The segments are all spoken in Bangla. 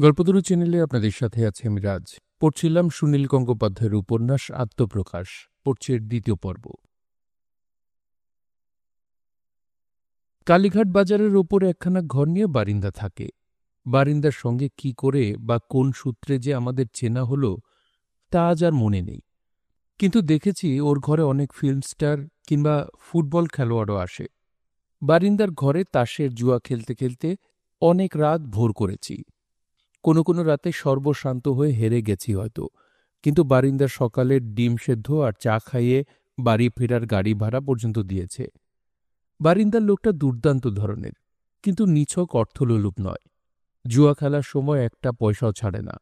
গল্পতরু চ্যানেলে আপনাদের সাথে আছে আমি রাজ। পড়ছিলাম সুনীল গঙ্গোপাধ্যায়ের উপন্যাস আত্মপ্রকাশ। পড়ছি এর দ্বিতীয় পর্ব। কালীঘাট বাজারের ওপরে একখানা ঘর নিয়ে বারিন্দা থাকে। বারিন্দার সঙ্গে কি করে বা কোন সূত্রে যে আমাদের চেনা হল তা আজ আর মনে নেই, কিন্তু দেখেছি ওর ঘরে অনেক ফিল্ম স্টার কিংবা ফুটবল খেলোয়াড়ও আসে। বারিন্দার ঘরে তাসের জুয়া খেলতে খেলতে অনেক রাত ভোর করেছি। কোনো কোনো রাতে সর্বশান্ত হয়ে হেরে গেছি হয়তো, কিন্তু বারিন্দার সকালের ডিম সেদ্ধ আর চা খাইয়ে বাড়ি ফেরার গাড়ি ভাড়া পর্যন্ত দিয়েছে। বারিন্দার লোকটা দুর্দান্ত ধরনের, কিন্তু নিছক অর্থলোলুপ নয়। জুয়া খেলার সময় একটা পয়সাও ছাড়ে না,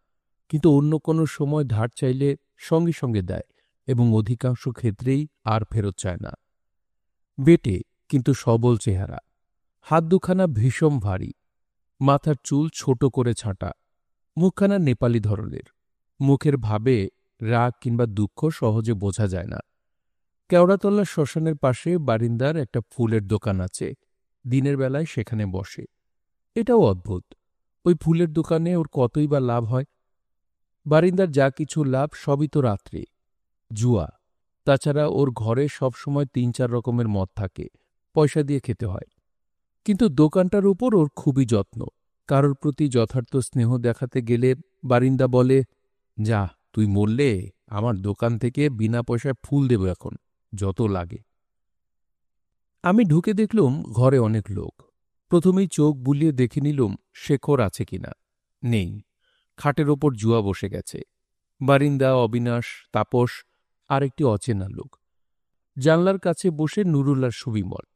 কিন্তু অন্য কোনো সময় ধার চাইলে সঙ্গে সঙ্গে দেয় এবং অধিকাংশ ক্ষেত্রেই আর ফেরত চায় না। বেটে কিন্তু সবল চেহারা, হাত দুখানা ভীষণ ভারী, মাথার চুল ছোট করে ছাঁটা, মুখখানা নেপালি ধরনের। মুখের ভাবে রাগ কিংবা দুঃখ সহজে বোঝা যায় না। কেওড়াতলা শ্মশানের পাশে বারিন্দার একটা ফুলের দোকান আছে। দিনের বেলায় সেখানে বসে। এটাও অদ্ভুত, ওই ফুলের দোকানে ওর কতই বা লাভ হয়। বারিন্দার যা কিছু লাভ সবই তো রাত্রে। জুয়া, তাছাড়া ওর ঘরে সবসময় ৩-৪ রকমের মদ থাকে, পয়সা দিয়ে খেতে হয়। কিন্তু দোকানটার উপর ওর খুবই যত্ন। কারোর প্রতি যথার্থ স্নেহ দেখাতে গেলে বারিন্দা বলে, যা, তুই মরলে আমার দোকান থেকে বিনা পয়সায় ফুল দেব এখন, যত লাগে। আমি ঢুকে দেখলুম ঘরে অনেক লোক। প্রথমেই চোখ বুলিয়ে দেখে নিলুম শেখর আছে কিনা। নেই, খাটের ওপর জুয়া বসে গেছে। বারিন্দা, অবিনাশ, তাপস আর একটি অচেনা লোক। জানলার কাছে বসে নুরুল আর সুবিমল।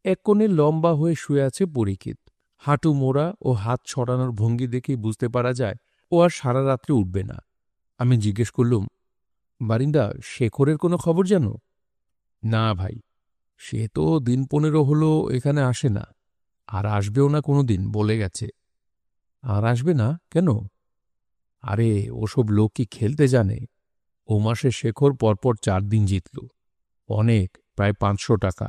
এক কোণে লম্বা হয়ে শুয়ে আছে পরীক্ষিত। হাঁটু মোড়া ও হাত ছড়ানোর ভঙ্গি দেখেই বুঝতে পারা যায় ও আর সারা রাত্রে উঠবে না। আমি জিজ্ঞেস করলুম, বারিন্দা, শেখরের কোনো খবর জানো? না ভাই, সে তো দিন 15 হলো এখানে আসে না, আর আসবেও না কোনো দিন, বলে গেছে। আর আসবে না কেন? আরে, ওসব লোক কি খেলতে জানে? ও মাসে শেখর পরপর 4 দিন জিতল, অনেক, প্রায় 500 টাকা।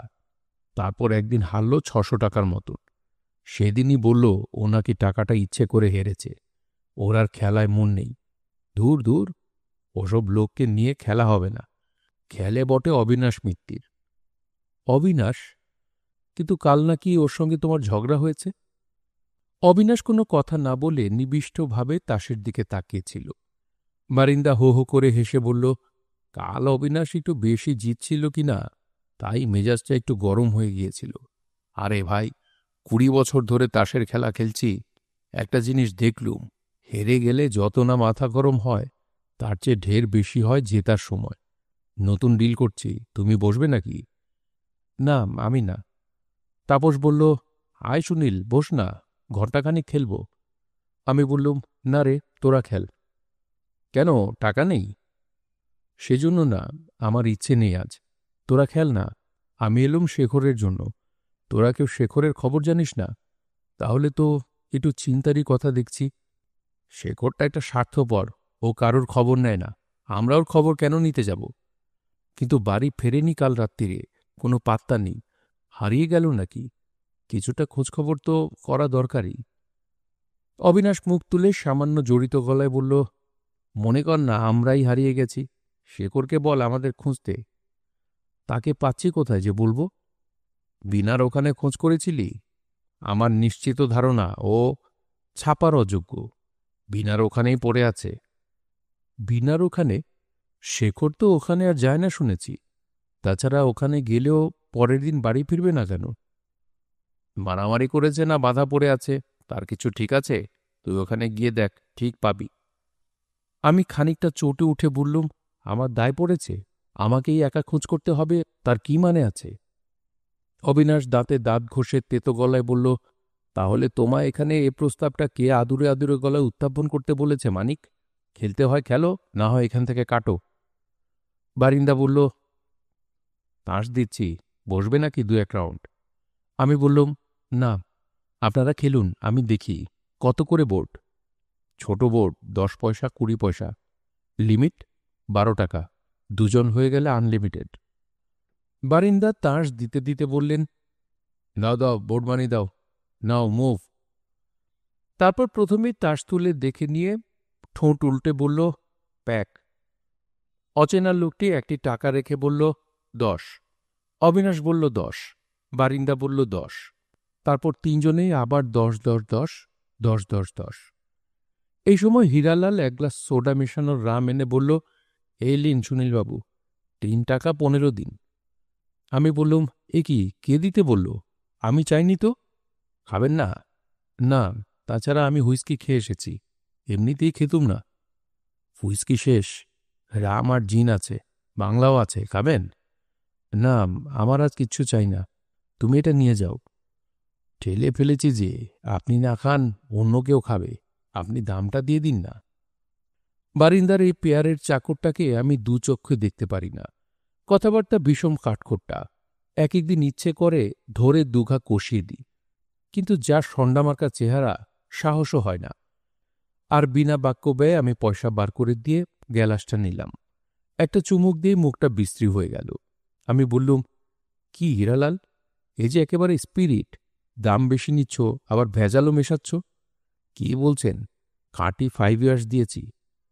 তারপর একদিন হারল 600 টাকার মতন। সেদিনই বলল ও নাকি টাকাটা ইচ্ছে করে হেরেছে, ওর আর খেলায় মন নেই। দূর দূর, ওসব লোককে নিয়ে খেলা হবে না। খেলে বটে অবিনাশ মিত্তির। অবিনাশ? কিন্তু কাল নাকি ওর সঙ্গে তোমার ঝগড়া হয়েছে? অবিনাশ কোনো কথা না বলে নিবিষ্টভাবে তাসের দিকে তাকিয়েছিল। বারিন্দা হো হো করে হেসে বলল, কাল অবিনাশ একটু বেশি জিতছিল কিনা, তাই মেজাজটা একটু গরম হয়ে গিয়েছিল। আরে ভাই, 20 বছর ধরে তাসের খেলা খেলছি, একটা জিনিস দেখলুম, হেরে গেলে যত না মাথা গরম হয়, তার চেয়ে ঢের বেশি হয় জেতার সময়। নতুন ডিল করছি, তুমি বসবে নাকি? না, আমি না। তাপস বলল, আয় সুনীল, বস না, ঘণ্টাখানিক খেলব। আমি বললুম, না রে, তোরা খেল। কেন, টাকা নেই? সেজন্য না, আমার ইচ্ছে নেই আজ। তোরা খেল না। আমি এলুম শেখরের জন্য। তোরা কেউ শেখরের খবর জানিস না? তাহলে তো একটু চিন্তারই কথা দেখছি। শেখরটা একটা স্বার্থপর, ও কারোর খবর নেয় না। আমরা ওর খবর কেন নিতে যাব? কিন্তু বাড়ি ফেরেনি কাল রাত্রিরে, কোনো পাত্তা নেই। হারিয়ে গেল নাকি? কিছুটা খোঁজখবর তো করা দরকারই। অবিনাশ মুখ তুলে সামান্য জড়িত গলায় বলল, মনে কর না আমরাই হারিয়ে গেছি। শেখরকে বল আমাদের খুঁজতে। তাকে পাচ্ছি কোথায় যে বলবো? বিনার ওখানে খোঁজ করেছিলি? আমার নিশ্চিত ধারণা ও ছাপার অযোগ্য। বিনার ওখানেই পড়ে আছে। বিনার ওখানে? শেখর তো ওখানে আর যায় না শুনেছি। তাছাড়া ওখানে গেলেও পরের দিন বাড়ি ফিরবে না কেন? মারামারি করেছে না বাধা পড়ে আছে, তার কিছু ঠিক আছে? তুই ওখানে গিয়ে দেখ, ঠিক পাবি। আমি খানিকটা চটে উঠে বললুম, আমার দায় পড়েছে, আমাকেই একা খোঁজ করতে হবে, তার কি মানে আছে? অবিনাশ দাঁতে দাঁত ঘষে তেতো গলায় বলল, তাহলে তোমায় এখানে এ প্রস্তাবটা কে আদুরে আদুরে গলায় উত্থাপন করতে বলেছে মানিক? খেলতে হয় খেলো, না হয় এখান থেকে কাটো। বারিন্দা বলল, তাস দিচ্ছি, বসবে নাকি 2-1 রাউন্ড? আমি বললুম, না, আপনারা খেলুন, আমি দেখি। কত করে বোর্ড? ছোট বোর্ড 10 পয়সা, 20 পয়সা। লিমিট 12 টাকা। দুজন হয়ে গেলে আনলিমিটেড। বারিন্দা তাস দিতে দিতে বললেন, দাও দাও, বোর্ড মানি দাও, নাও মুভ। তারপর প্রথমেই তাস তুলে দেখে নিয়ে ঠোঁট উল্টে বলল, প্যাক। অচেনা লোকটি একটি টাকা রেখে বলল, 10। অবিনাশ বলল 10, বারিন্দা বলল 10। তারপর তিনজনেই আবার 10 10 10 10 10 10। এই সময় হীরালাল এক গ্লাস সোডা মেশানোর রাম এনে বলল, এই লিন সুনীলবাবু, 3 টাকা 15 দিন। আমি বললুম, এ কি, কে দিতে বলল? আমি চাইনি তো। খাবেন না? না, তাছাড়া আমি হুইস্কি খেয়ে এসেছি, এমনিতেই খেতুম না। হুইস্কি শেষ, রাম আর জিন আছে, বাংলাও আছে, খাবেন? না, আমার আজ কিচ্ছু চাই না, তুমি এটা নিয়ে যাও। ঠেলে ফেলেছি যে, আপনি না খান অন্য কেউ খাবে, আপনি দামটা দিয়ে দিন না। বারিন্দার এই পেয়ারের চাকরটাকে আমি দু চক্ষে দেখতে পারি না, কথাবার্তা বিষম কাঠখোট্টা। এক একদিন ইচ্ছে করে ধরে দুঘা কষিয়ে দিই, কিন্তু যা সন্ডামার্কা চেহারা, সাহসও হয় না। আর বিনা বাক্য ব্যয়ে আমি পয়সা বার করে দিয়ে গ্যালাসটা নিলাম। একটা চুমুক দিয়ে মুখটা বিশ্রী হয়ে গেল। আমি বললুম, কি হীরালাল, এই যে একেবারে স্পিরিট, দাম বেশি নিচ্ছ, আবার ভেজালও মেশাচ্ছ। কি বলছেন? খাঁটি 5 ইয়ার্স দিয়েছি,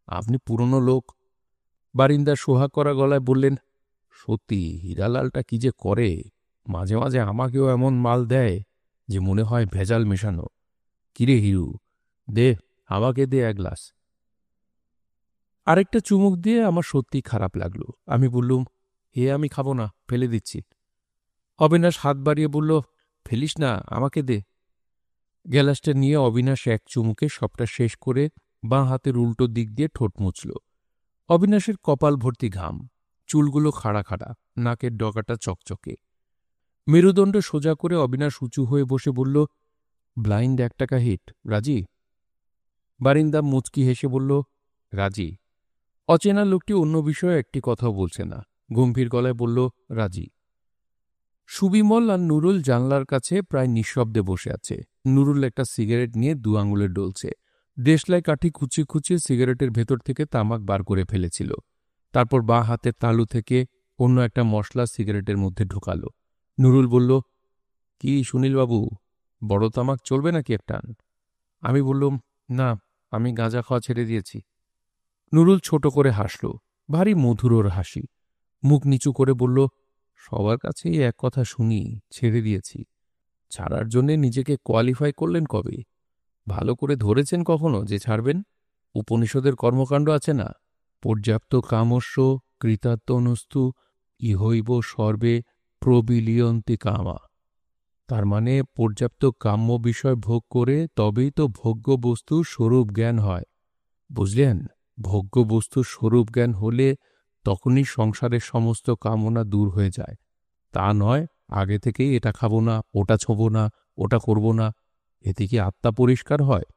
আপনি পুরনো লোক। বারিন্দার সোহাগ করা গলায় বললেন, সত্যি হীরালালটা কি যে করে, মাঝে মাঝে আমাকেও এমন মাল দেয় যে মনে হয় ভেজাল মেশানো। কিরে হিরু, দে, আমাকে দে 1 গ্লাস। আরেকটা চুমুক দিয়ে আমার সত্যি খারাপ লাগলো। আমি বললুম, আমি খাবো না, ফেলে দিচ্ছি। অবিনাশ হাত বাড়িয়ে বলল, ফেলিস না, আমাকে দে। গ্যালাসটা নিয়ে অবিনাশ এক চুমুকে সবটা শেষ করে বাঁ হাতের উল্টো দিক দিয়ে ঠোঁট মুছল। অবিনাশের কপাল ভর্তি ঘাম, চুলগুলো খাড়া খাড়া, নাকের ডগাটা চকচকে। মেরুদণ্ড সোজা করে অবিনাশ উঁচু হয়ে বসে বলল, ব্লাইন্ড 1 টাকা হিট, রাজি? বারিন্দা মুচকি হেসে বলল, রাজি। অচেনা লোকটি অন্য বিষয়ে একটি কথাও বলছে না, গম্ভীর গলায় বলল, রাজি। সুবিমল আর নুরুল জানলার কাছে প্রায় নিঃশব্দে বসে আছে। নুরুল একটা সিগারেট নিয়ে 2 আঙুলে ডলছে। দেশলাই কাঠি খুঁচিয়ে খুঁচিয়ে সিগারেটের ভেতর থেকে তামাক বার করে ফেলেছিল। তারপর বাঁ হাতের তালু থেকে অন্য একটা মশলা সিগারেটের মধ্যে ঢোকাল। নুরুল বলল, কি সুনীলবাবু, বড় তামাক চলবে নাকি একটান? আমি বললুম, না, আমি গাঁজা খাওয়া ছেড়ে দিয়েছি। নুরুল ছোট করে হাসল, ভারী মধুর ওর হাসি। মুখ নিচু করে বলল, সবার কাছেই এক কথা শুনি, ছেড়ে দিয়েছি। ছাড়ার জন্যে নিজেকে কোয়ালিফাই করলেন কবে? ভালো করে ধরেছেন কখনো যে ছাড়বেন? উপনিষদের কর্মকাণ্ড আছে না, পর্যাপ্ত কামস্য কৃতার্থনস্তু ইহৈব সর্বে প্রবিলিয়ন্তি কামা। তার মানে পর্যাপ্ত কাম্য বিষয় ভোগ করে তবেই তো ভোগ্য বস্তুর স্বরূপ জ্ঞান হয়, বুঝলেন? ভোগ্য বস্তুর স্বরূপ জ্ঞান হলে তখনই সংসারের সমস্ত কামনা দূর হয়ে যায়। তা নয় আগে থেকেই এটা খাবো না, ওটা ছোঁবো না, ওটা করব না। এতে কি আত্মা পরিষ্কার হয়?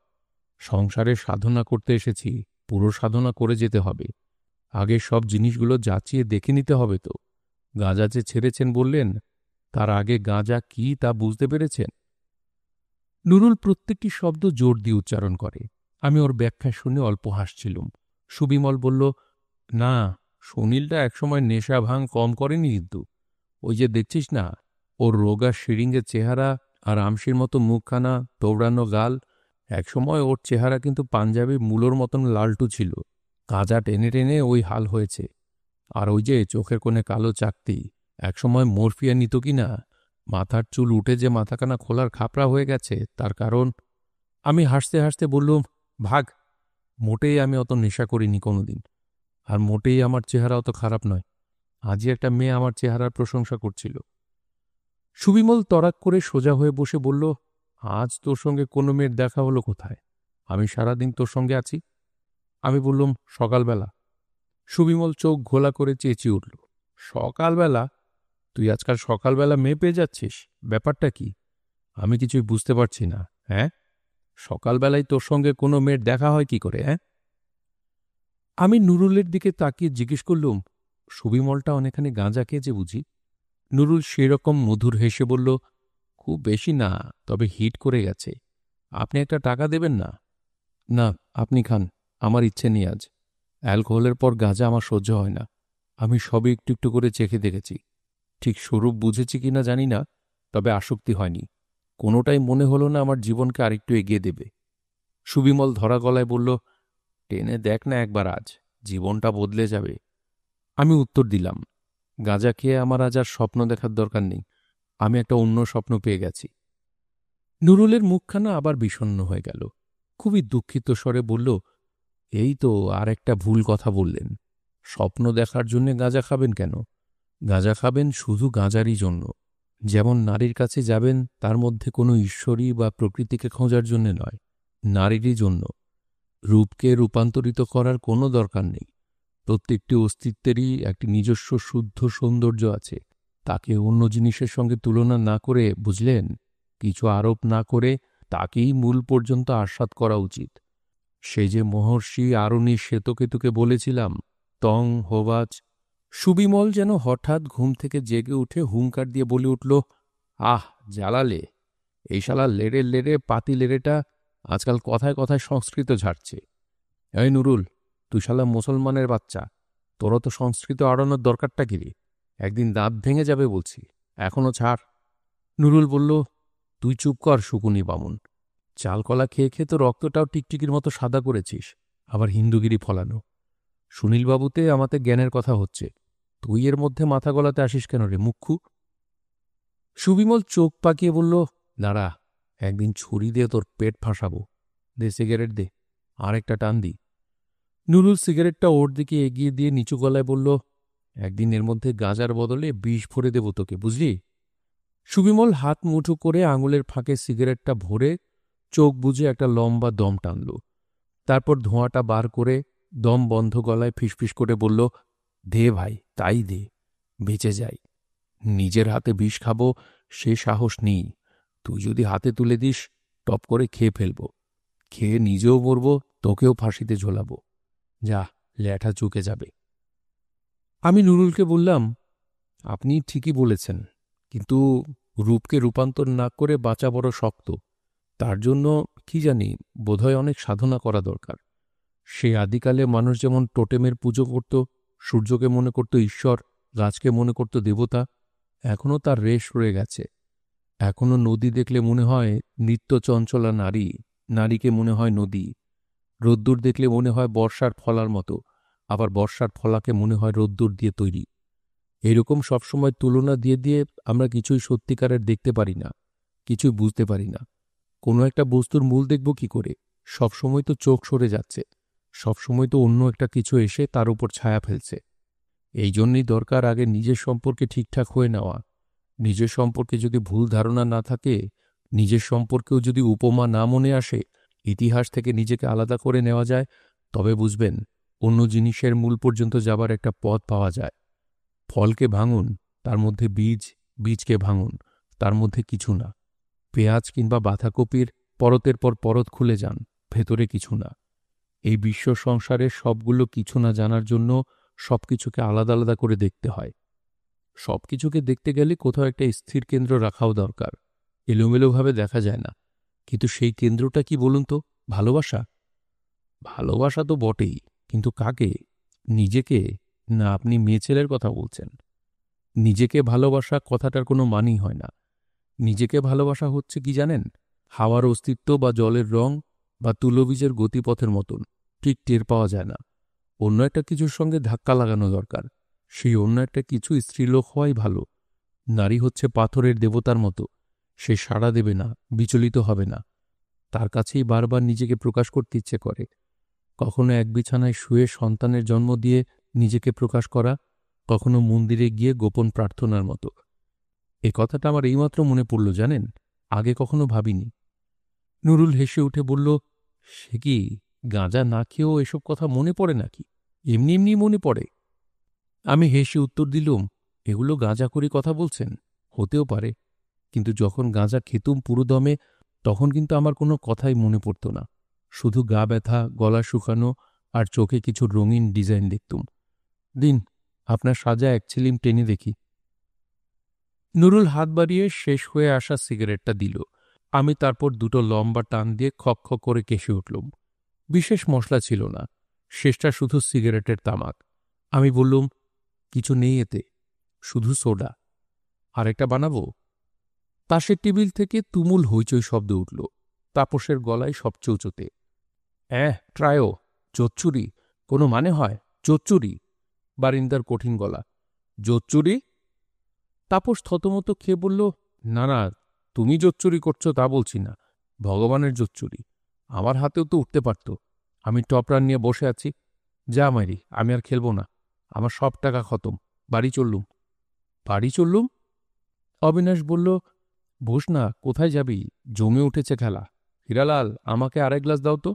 সংসারে সাধনা করতে এসেছি, পুরো সাধনা করে যেতে হবে। আগে সব জিনিসগুলো যাচিয়ে দেখে নিতে হবে তো। গাঁজা যে ছেড়েছেন বললেন, তার আগে গাঁজা কি তা বুঝতে পেরেছেন? নুরুল প্রত্যেকটি শব্দ জোর দিয়ে উচ্চারণ করে। আমি ওর ব্যাখ্যা শুনে অল্প হাসছিলুম। সুবিমল বলল, না, সুনীলটা একসময় নেশা ভাঙ কম করেনি কিন্তু। ওই যে দেখছিস না, ওর রোগা শিরিঙ্গের চেহারা আর আমশির মতো মুখখানা, দৌড়ানো গাল। একসময় ওর চেহারা কিন্তু পাঞ্জাবি মূলোর মতন লালটু ছিল। গাঁজা টেনে টেনে ওই হাল হয়েছে। আর ওই যে চোখের কোণে কালো চাকতি, একসময় মরফিয়া নিত কি না। মাথার চুল উঠে যে মাথাখানা খোলার খাপড়া হয়ে গেছে, তার কারণ। আমি হাসতে হাসতে বললুম, ভাগ, মোটেই আমি অত নেশা করিনি কোনোদিন। আর মোটেই আমার চেহারা অত খারাপ নয়। আজই একটা মেয়ে আমার চেহারার প্রশংসা করছিল। সুবিমল তরাক করে সোজা হয়ে বসে বলল, আজ তোর সঙ্গে কোনো মেয়ের দেখা হলো কোথায়? আমি সারাদিন তোর সঙ্গে আছি। আমি বললুম, সকালবেলা। সুবিমল চোখ ঘোলা করে চেঁচিয়ে উঠল, সকালবেলা? তুই আজকাল সকালবেলা মেয়ে পেয়ে যাচ্ছিস? ব্যাপারটা কি? আমি কিছুই বুঝতে পারছি না। হ্যাঁ, সকালবেলায় তোর সঙ্গে কোনো মেয়ের দেখা হয় কি করে? হ্যাঁ? আমি নুরুলের দিকে তাকিয়ে জিজ্ঞেস করলুম, সুবিমলটা অনেকখানি গাঁজা খেয়েছে বুঝি? নুরুল সেরকম মধুর হেসে বলল, খুব বেশি না, তবে হিট করে গেছে। আপনি একটা টাকা দেবেন না? না, আপনি খান, আমার ইচ্ছে নেই আজ। অ্যালকোহলের পর গাঁজা আমার সহ্য হয় না। আমি সবই একটু একটু করে চেখে দেখেছি। ঠিক স্বরূপ বুঝেছি কিনা জানি না, তবে আসক্তি হয়নি। কোনোটাই মনে হলো না আমার জীবনকে আরেকটু এগিয়ে দেবে। সুবিমল ধরা গলায় বলল, টেনে দেখ না একবার, আজ জীবনটা বদলে যাবে। আমি উত্তর দিলাম, গাঁজা খেয়ে আমার আজ আর স্বপ্ন দেখার দরকার নেই। আমি একটা অন্য স্বপ্ন পেয়ে গেছি। নুরুলের মুখখানা আবার বিষণ্ণ হয়ে গেল। খুবই দুঃখিত স্বরে বলল, এই তো আর একটা ভুল কথা বললেন। স্বপ্ন দেখার জন্যে গাঁজা খাবেন কেন? গাঁজা খাবেন শুধু গাঁজারই জন্য। যেমন নারীর কাছে যাবেন তার মধ্যে কোনো ঈশ্বরী বা প্রকৃতিকে খোঁজার জন্যে নয়, নারীরই জন্য। রূপকে রূপান্তরিত করার কোনো দরকার নেই। প্রত্যেকটি অস্তিত্বেরই একটি নিজস্ব শুদ্ধ সৌন্দর্য আছে। তাকে অন্য জিনিসের সঙ্গে তুলনা না করে, বুঝলেন, কিছু আরোপ না করে তাকেই মূল পর্যন্ত আস্বাদ করা উচিত। সে যে মহর্ষি আরণি শ্বেতকেতুকে বলেছিলাম, তং হোবাচ। সুবিমল যেন হঠাৎ ঘুম থেকে জেগে উঠে হুঙ্কার দিয়ে বলে উঠল, আহ জ্বালালে! এই শালা লেড়ে লেড়ে পাতি লেড়েটা আজকাল কথায় কথায় সংস্কৃত ঝাড়ছে। এই নুরুল, তুই শালা মুসলমানের বাচ্চা, তোরা তো সংস্কৃত আড়ানোর দরকারটা কি রে? একদিন দাঁত ভেঙে যাবে বলছি, এখনো ছাড়। নুরুল বলল, তুই চুপ কর শুকুনি বামুন। চালকলা খেয়ে খেয়ে তো রক্তটাও টিকটিকির মতো সাদা করেছিস, আবার হিন্দুগিরি ফলানো। সুনীলবাবুতে আমাতে জ্ঞানের কথা হচ্ছে, তুই এর মধ্যে মাথা গলাতে আসিস কেন রে মুখ্যু? সুবিমল চোখ পাকিয়ে বলল, দাঁড়া, একদিন ছুরি দিয়ে তোর পেট ফাঁসাবো। দে সিগারেট দে, আর একটা টান দি। নুরুল সিগারেটটা ওর দিকে এগিয়ে দিয়ে নিচু গলায় বলল, একদিন এর মধ্যে গাঁজার বদলে বিষ ভরে দেব তোকে, বুঝলি? সুবিমল হাত মুঠো করে আঙুলের ফাঁকে সিগারেটটা ভরে চোখ বুজে একটা লম্বা দম টানল। তারপর ধোঁয়াটা বার করে দম বন্ধ গলায় ফিসফিস করে বলল, দে ভাই, তাই দে, বেঁচে যাই। নিজের হাতে বিষ খাবো সে সাহস নেই। তুই যদি হাতে তুলে দিস, টপ করে খেয়ে ফেলব। খেয়ে নিজেও মরব, তোকেও ফাঁসিতে ঝোলাব। যা, ল্যাঠা চুকে যাবে। আমি নুরুলকে বললাম, আপনি ঠিকই বলেছেন, কিন্তু রূপকে রূপান্তর না করে বাঁচা বড় শক্ত। তার জন্য কি জানি, বোধহয় অনেক সাধনা করা দরকার। সে আদিকালে মানুষ যেমন টোটেমের পুজো করত, সূর্যকে মনে করত ঈশ্বর, গাছকে মনে করত দেবতা, এখনও তার রেশ রয়ে গেছে। এখনও নদী দেখলে মনে হয় নিত্য চঞ্চলা নারী, নারীকে মনে হয় নদী। রোদ্দুর দেখলে মনে হয় বর্ষার ফলার মতো, আবার বর্ষার ফলাকে মনে হয় রোদ্দুর দিয়ে তৈরি। এরকম সবসময় তুলনা দিয়ে দিয়ে আমরা কিছুই সত্যিকারের দেখতে পারি না, কিছুই বুঝতে পারি না। কোনো একটা বস্তুর মূল দেখব কি করে? সবসময় তো চোখ সরে যাচ্ছে, সবসময় তো অন্য একটা কিছু এসে তার উপর ছায়া ফেলছে। এই জন্যই দরকার আগে নিজের সম্পর্কে ঠিকঠাক হয়ে নেওয়া। নিজের সম্পর্কে যদি ভুল ধারণা না থাকে, নিজের সম্পর্কেও যদি উপমা না মনে আসে, ইতিহাস থেকে নিজেকে আলাদা করে নেওয়া যায়, তবে বুঝবেন অন্য জিনিসের মূল পর্যন্ত যাবার একটা পথ পাওয়া যায়। ফলকে ভাঙুন, তার মধ্যে বীজ, বীজকে ভাঙুন, তার মধ্যে কিছু না। পেঁয়াজ কিংবা বাঁধাকপির পরতের পর পরত খুলে যান, ভেতরে কিছু না। এই বিশ্ব সংসারের সবগুলো কিছু না জানার জন্য সবকিছুকে আলাদা আলাদা করে দেখতে হয়। সবকিছুকে দেখতে গেলে কোথাও একটা স্থির কেন্দ্র রাখাও দরকার। এলোমেলোভাবে দেখা যায় না। কিন্তু সেই কেন্দ্রটা কি বলুন তো? ভালোবাসা। ভালোবাসা তো বটেই, কিন্তু কাকে? নিজেকে, না আপনি মেয়েছেলের কথা বলছেন? নিজেকে ভালোবাসা কথাটার কোনো মানেই হয় না। নিজেকে ভালোবাসা হচ্ছে কি জানেন? হাওয়ার অস্তিত্ব বা জলের রং বা তুলোবীজের গতিপথের মতন, ঠিক টের পাওয়া যায় না। অন্য একটা কিছুর সঙ্গে ধাক্কা লাগানো দরকার। সেই অন্য একটা কিছু স্ত্রীলোক হওয়াই ভালো। নারী হচ্ছে পাথরের দেবতার মতো, সে সাড়া দেবে না, বিচলিত হবে না। তার কাছেই বারবার নিজেকে প্রকাশ করতে ইচ্ছে করে। কখনো এক বিছানায় শুয়ে সন্তানের জন্ম দিয়ে নিজেকে প্রকাশ করা, কখনো মন্দিরে গিয়ে গোপন প্রার্থনার মতো। এ কথাটা আমার এইমাত্র মনে পড়ল, জানেন, আগে কখনো ভাবিনি। নুরুল হেসে উঠে বলল, সে কি, গাঁজা না খেয়েও এসব কথা মনে পড়ে নাকি? এমনি এমনি মনে পড়ে? আমি হেসে উত্তর দিলুম, এগুলো গাঁজাখড়ি কথা বলছেন? হতেও পারে, কিন্তু যখন গাঁজা খেতুম পুরো দমে, তখন কিন্তু আমার কোনো কথাই মনে পড়ত না। শুধু গা ব্যথা, গলা শুকানো আর চোখে কিছু রঙিন ডিজাইন দেখতুম। দিন, আপনার সাজা এক ছিলিম টেনে দেখি। নুরুল হাত বাড়িয়ে শেষ হয়ে আসা সিগারেটটা দিল। আমি তারপর দুটো লম্বা টান দিয়ে খক খক করে কেসে উঠলুম। বিশেষ মশলা ছিল না, শেষটা শুধু সিগারেটের তামাক। আমি বললুম, কিছু নেই এতে, শুধু সোডা। আরেকটা বানাবো? পাশের টেবিল থেকে তুমুল হইচই শব্দ উঠল, তাপসের গলায় সবচেয়ে উঁচুতে। ট্রায়ো। জোচ্চুরি কোনো মানে হয়? জোচ্চুরি। বারিন্দার কঠিন গলা। জোচ্চুরি? তাপস থতমত খেয়ে বলল, না না, তুমি জোচ্চুরি করছো তা বলছি না, ভগবানের জোচ্চুরি। আমার হাতেও তো উঠতে পারত। আমি টপরান নিয়ে বসে আছি। যা মাইরি, আমি আর খেলব না। আমার সব টাকা খতম। বাড়ি চললুম। বাড়ি চললুম? অবিনাশ বলল, বস না, কোথায় যাবি? জমে উঠেছে খেলা। হীরালাল, আমাকে আরেক গ্লাস দাও তো।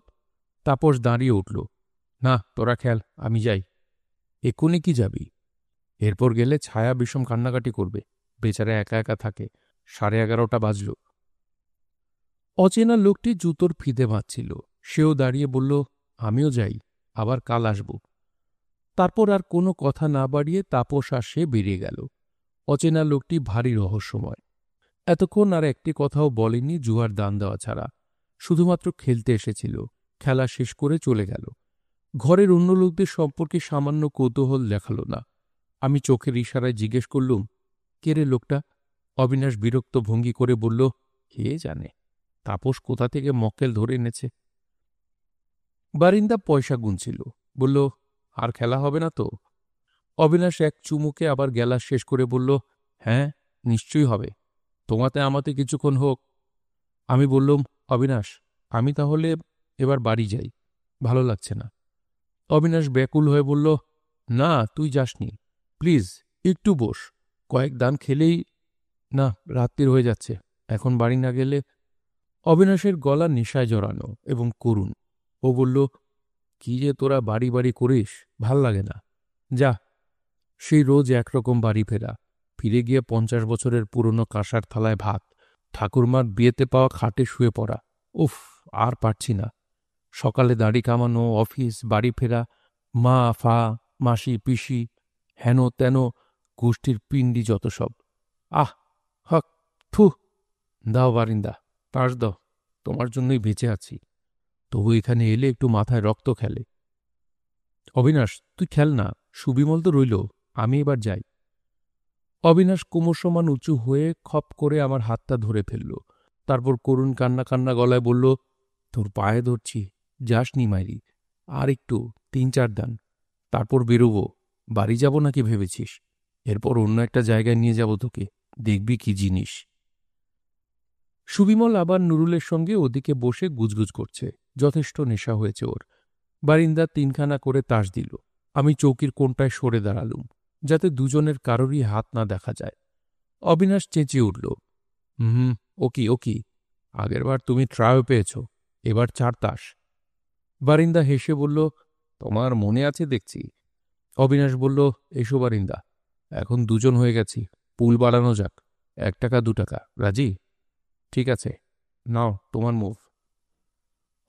তাপস দাঁড়িয়ে উঠল। না, তোরা খেল, আমি যাই। এক্ষুনি কি যাবি? এরপর গেলে ছায়া বিষম কান্নাকাটি করবে। বেচারা একা একা থাকে। 11:30 বাজল। অচেনা লোকটি জুতোর ফিতে বাঁধছিল। সেও দাঁড়িয়ে বলল, আমিও যাই, আবার কাল আসব। তারপর আর কোনো কথা না বাড়িয়ে তাপস আর সে বেরিয়ে গেল। অচেনা লোকটি ভারী রহস্যময়। এতক্ষণ আর একটি কথাও বলেনি জুয়ার দান দেওয়া ছাড়া। শুধুমাত্র খেলতে এসেছিল, খেলা শেষ করে চলে গেল। ঘরের অন্য লোকদের সম্পর্কে সামান্য কৌতূহল দেখাল না। আমি চোখের ইশারায় জিজ্ঞেস করলুম, কে রে লোকটা? অবিনাশ বিরক্ত ভঙ্গি করে বলল, কে জানে, তাপস কোথা থেকে মক্কেল ধরে এনেছে। বারিন্দা পয়সা গুনছিল। বলল, আর খেলা হবে না তো? অবিনাশ এক চুমুকে আবার গেলা শেষ করে বলল, হ্যাঁ, নিশ্চয়ই হবে। তোমাতে আমাতে কিছুক্ষণ হোক। আমি বললুম, অবিনাশ, আমি তাহলে এবার বাড়ি যাই, ভালো লাগছে না। অবিনাশ ব্যাকুল হয়ে বলল, না, তুই যাসনি, প্লিজ একটু বস, কয়েক দান খেলেই। না, রাত্রির হয়ে যাচ্ছে, এখন বাড়ি না গেলে। অবিনাশের গলা নেশায় জড়ানো এবং করুণ। ও বলল, কি যে তোরা বাড়ি বাড়ি করিস, ভাল লাগে না, যা। সেই রোজ একরকম বাড়ি ফেরা, ফিরে গিয়ে 50 বছরের পুরনো কাঁসার থালায় ভাত, ঠাকুরমার বিয়েতে পাওয়া খাটে শুয়ে পড়া। উফ, আর পারছি না। সকালে দাড়ি কামানো, অফিস, বাড়ি ফেরা, মা ফা, মাসি পিসি, হেন তেন গোষ্ঠীর পিণ্ডি যত সব। আহ, হক, থু। দাও বারিন্দা, পাশ দাও, তোমার জন্যই বেঁচে আছি। তবু এখানে এলে একটু মাথায় রক্ত খেলে। অবিনাশ, তুই খেল না, সুবিমল তো রইল, আমি এবার যাই। অবিনাশ কুমসমান উঁচু হয়ে খপ করে আমার হাতটা ধরে ফেলল। তারপর করুণ কান্না কান্না গলায় বলল, তোর পায়ে ধরছি, যাস নি মাইরি, আর একটু, 3-4 দান, তারপর বেরোব। বাড়ি যাব নাকি ভেবেছিস? এরপর অন্য একটা জায়গায় নিয়ে যাব তোকে, দেখবি কি জিনিস। সুবিমল আবার নুরুলের সঙ্গে ওদিকে বসে গুজগুজ করছে। যথেষ্ট নেশা হয়েছে ওর। বারিন্দা 3খানা করে তাস দিল। আমি চৌকির কোণটায় সরে দাঁড়ালুম, যাতে দুজনের কারোরই হাত না দেখা যায়। অবিনাশ চেঁচিয়ে উঠল, ও কি, ও কি, আগেরবার তুমি ট্রায়ও পেয়েছ, এবার 4 তাস। বারিন্দা হেসে বলল, তোমার মনে আছে দেখছি। অবিনাশ বলল, এসো বারিন্দা, এখন 2জন হয়ে গেছি, পুল বাড়ানো যাক, 1 টাকা 2 টাকা, রাজি? ঠিক আছে, নাও তোমার মুভ।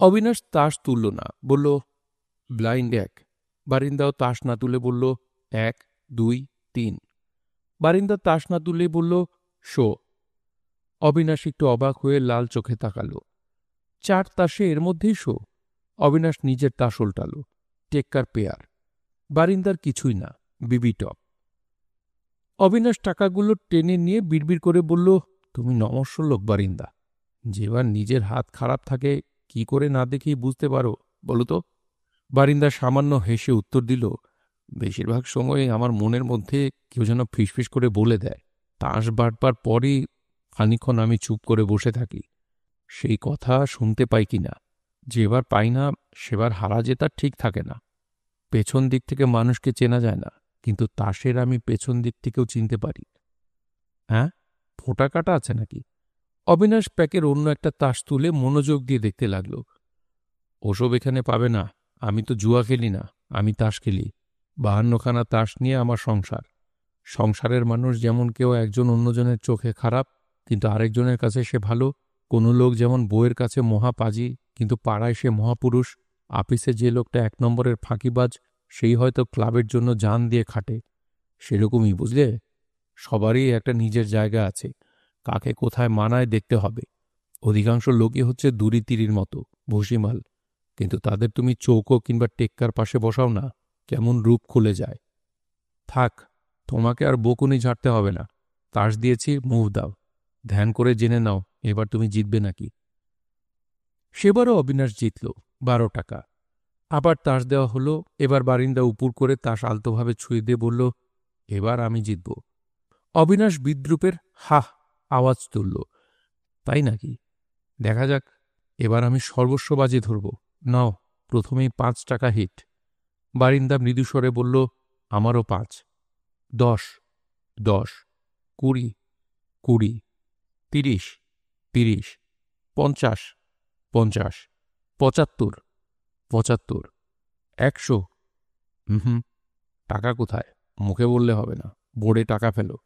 অবিনাশ তাস তুলল না, বলল, ব্লাইন্ড 1। বারিন্দাও তাস না তুলে বলল, 1, 2, 3। বারিন্দা তাস না তুলে বলল, শো। অবিনাশ একটু অবাক হয়ে লাল চোখে তাকাল। 4 তাসে এর মধ্যেই শো? অবিনাশ নিজের তাস উল্টাল। টেক্কার পেয়ার। বারিন্দার কিছুই না, বিবি টপ। অবিনাশ টাকাগুলো টেনে নিয়ে বিড়বিড় করে বলল, তুমি নমস্য লোক বারিন্দা, যেবার নিজের হাত খারাপ থাকে কি করে না দেখেই বুঝতে পারো বলো তো? বারিন্দা সামান্য হেসে উত্তর দিল, বেশিরভাগ সময় আমার মনের মধ্যে কেউ যেন ফিসফিস করে বলে দেয়। তাস বাটবার পরই খানিক্ষণ আমি চুপ করে বসে থাকি, সেই কথা শুনতে পাই কিনা। যেবার পাই না সেবার হারা জেতার ঠিক থাকে না। পেছন দিক থেকে মানুষকে চেনা যায় না, কিন্তু তাসের আমি পেছন দিক থেকেও চিনতে পারি। হ্যাঁ, ফোঁটা কাটা আছে নাকি? অবিনাশ প্যাকের অন্য একটা তাস তুলে মনোযোগ দিয়ে দেখতে লাগল। ওসব এখানে পাবে না, আমি তো জুয়া খেলি না, আমি তাস খেলি। 52খানা তাস নিয়ে আমার সংসার। সংসারের মানুষ যেমন কেউ একজন অন্যজনের চোখে খারাপ, কিন্তু আরেকজনের কাছে সে ভালো। কোনো লোক যেমন বউয়ের কাছে মহাপাজি, কিন্তু পাড়ায় সে মহাপুরুষ। আপিসে যে লোকটা 1 নম্বরের ফাঁকিবাজ, সেই হয়তো ক্লাবের জন্য জান দিয়ে খাটে। সেরকমই, বুঝলে? সবারই একটা নিজের জায়গা আছে, কাকে কোথায় মানায় দেখতে হবে। অধিকাংশ লোকই হচ্ছে দুরিতিরির মতো, ভুসিমাল, কিন্তু তাদের তুমি চৌকো কিংবা টেক্কার পাশে বসাও না, কেমন রূপ খুলে যায়। থাক, তোমাকে আর বকুনি ঝাড়তে হবে না। তাস দিয়েছি, মুভ দাও। ধ্যান করে জেনে নাও এবার তুমি জিতবে নাকি। সেবারও অবিনাশ জিতল 12 টাকা। আবার তাস দেওয়া হলো। এবার বারিন্দা উপুর করে তাস আলতোভাবে ছুঁয়ে দিয়ে বলল, এবার আমি জিতব। অবিনাশ বিদ্রূপের হাহ আওয়াজ তুলল। তাই নাকি? দেখা যাক। এবার আমি সর্বস্ব বাজি ধরব। নাও, প্রথমেই 5 টাকা হিট। বারিন্দা মৃদুস্বরে বলল, আমারও 5। 10, 10, 20, 20, 30, 30, 50, 50, 75, 75, 100। হুম, টাকা কোথায়? মুখে বললে হবে না, বোর্ডে টাকা ফেলো।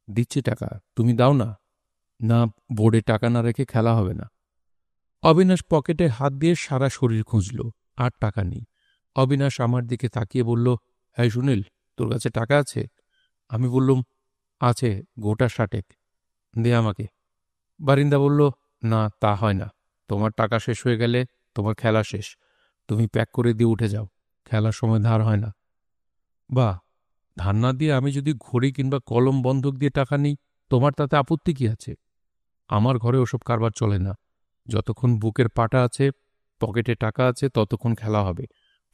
দিচ্ছি টাকা, তুমি দাও না। না, বোর্ডে টাকা না রেখে খেলা হবে না। অবিনাশ পকেটে হাত দিয়ে সারা শরীর খুঁজল, আর টাকা নেই। অবিনাশ আমার দিকে তাকিয়ে বলল, হ্যাঁ সুনীল, তোর কাছে টাকা আছে? আমি বললুম, আছে, গোটা 60। দে আমাকে। বারিন্দা বলল, না, তা হয় না। তোমার টাকা শেষ হয়ে গেলে তোমার খেলা শেষ। তুমি প্যাক করে দিয়ে উঠে যাও। খেলার সময় ধার হয় না। বাহ, ধার না দিয়ে আমি যদি ঘড়ি কিংবা কলম বন্ধক দিয়ে টাকা নিই, তোমার তাতে আপত্তি কি আছে? আমার ঘরে ওসব কারবার চলে না। যতক্ষণ বুকের পাটা আছে, পকেটে টাকা আছে, ততক্ষণ খেলা হবে।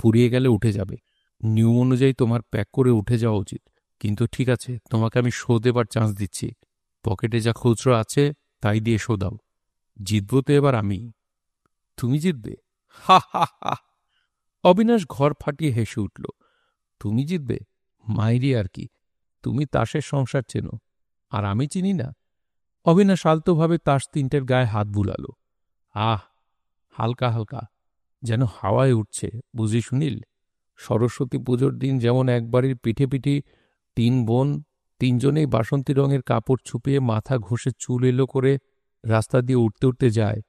ফুরিয়ে গেলে উঠে যাবে। নিয়ম অনুযায়ী তোমার প্যাক করে উঠে যাওয়া উচিত। কিন্তু ঠিক আছে, তোমাকে আমি শো দেবার চান্স দিচ্ছি। পকেটে যা খুচরো আছে তাই দিয়ে শো দাও। জিতব তো এবার আমি। তুমি জিতবে? হা হা হা। অবিনাশ ঘর ফাটিয়ে হেসে উঠল। তুমি জিতবে? মাইরি আর কি। তুমি তাসের সংসার চেনো, আর আমি চিনি না? অবিনাশ আলতোভাবে তাস 3টের গায়ে হাত বুলাল। আহ, হালকা হালকা, যেন হাওয়ায় উঠছে। বুঝি সুনীল, সরস্বতী পুজোর দিন যেমন এক বাড়ির পিঠে পিঠি 3 বোন 3জনেই বাসন্তী রঙের কাপড় ছুপিয়ে মাথা ঘষে চুল এলো করে রাস্তা দিয়ে উঠতে উঠতে যায়,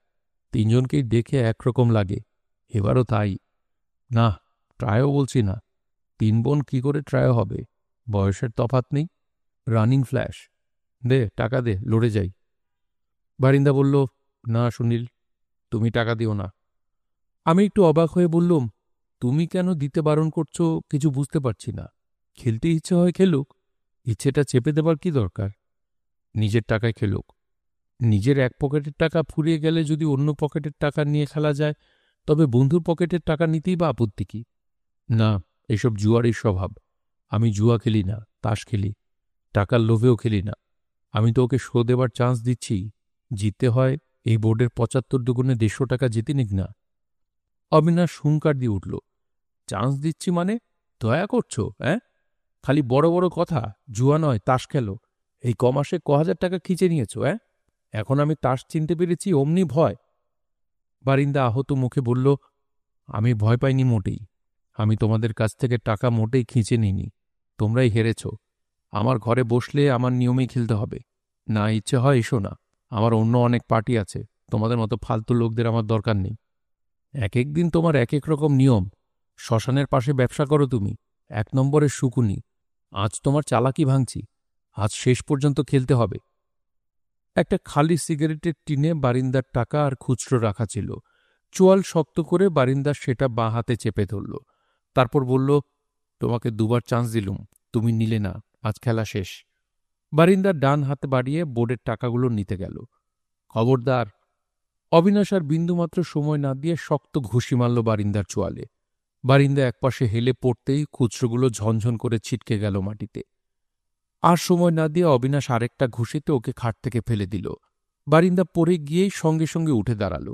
3জনকেই দেখে একরকম লাগে। এবারও তাই। না, ট্রায়ও বলছি না। 3 বোন কি করে ট্রায় হবে? বয়সের তফাৎ নেই। Running flash. দে টাকা, দে, লড়ে যাই। বারিন্দা বলল, না সুনীল, তুমি টাকা দিও না। আমি একটু অবাক হয়ে বললুম, তুমি কেন দিতে বারণ করছো কিছু বুঝতে পারছি না। খেলতে ইচ্ছে হয় খেলুক, ইচ্ছেটা চেপে দেবার কি দরকার? নিজের টাকায় খেলুক। নিজের এক পকেটের টাকা ফুরিয়ে গেলে যদি অন্য পকেটের টাকা নিয়ে খেলা যায়, তবে বন্ধুর পকেটের টাকা নিতেই বা আপত্তি কি? না, এসব জুয়ারই স্বভাব। আমি জুয়া খেলি না, তাস খেলি। টাকার লোভেও খেলি না। আমি তো ওকে শো দেবার চান্স দিচ্ছি। জিততে হয় এই বোর্ডের 75 দুগুণে 150 টাকা জিতে নিক না। অবিনাশ হুঙ্কার দিয়ে উঠল, চান্স দিচ্ছি মানে? দয়া করছো? হ্যাঁ, খালি বড় বড় কথা। জুয়া নয়, তাস খেলো। এই কমাসে 1000 টাকা খিঁচে নিয়েছ? হ্যাঁ, এখন আমি তাস চিনতে পেরেছি অমনি ভয়? বারিন্দা আহত মুখে বলল, আমি ভয় পাইনি মোটেই। আমি তোমাদের কাছ থেকে টাকা মোটেই খিঁচে নিইনি। তোমরাই হেরেছ। আমার ঘরে বসলে আমার নিয়মেই খেলতে হবে। না ইচ্ছে হয় এসো না। আমার অন্য অনেক পার্টি আছে। তোমাদের মতো ফালতু লোকদের আমার দরকার নেই। এক এক দিন তোমার এক এক রকম নিয়ম। শ্মশানের পাশে ব্যবসা করো তুমি, 1 নম্বরের শুকুনি। আজ তোমার চালাকি ভাঙছি। আজ শেষ পর্যন্ত খেলতে হবে। একটা খালি সিগারেটের টিনে বারিন্দার টাকা আর খুচরো রাখা ছিল। চোয়াল শক্ত করে বারিন্দার সেটা বাঁ হাতে চেপে ধরল। তারপর বলল, তোমাকে 2বার চান্স দিলুম, তুমি নিলে না। আজ খেলা শেষ। বারিন্দার ডান হাতে বাড়িয়ে বোর্ডের টাকাগুলো নিতে গেল। খবরদার! অবিনাশ আর বিন্দুমাত্র সময় না দিয়ে শক্ত ঘুষি মারল বারিন্দার চোয়ালে। বারিন্দা একপাশে হেলে পড়তেই খুচরোগুলো ঝনঝন করে ছিটকে গেল মাটিতে। আর সময় না দিয়ে অবিনাশ আরেকটা ঘুষিতে ওকে খাট থেকে ফেলে দিল। বারিন্দা পড়ে গিয়েই সঙ্গে সঙ্গে উঠে দাঁড়াল।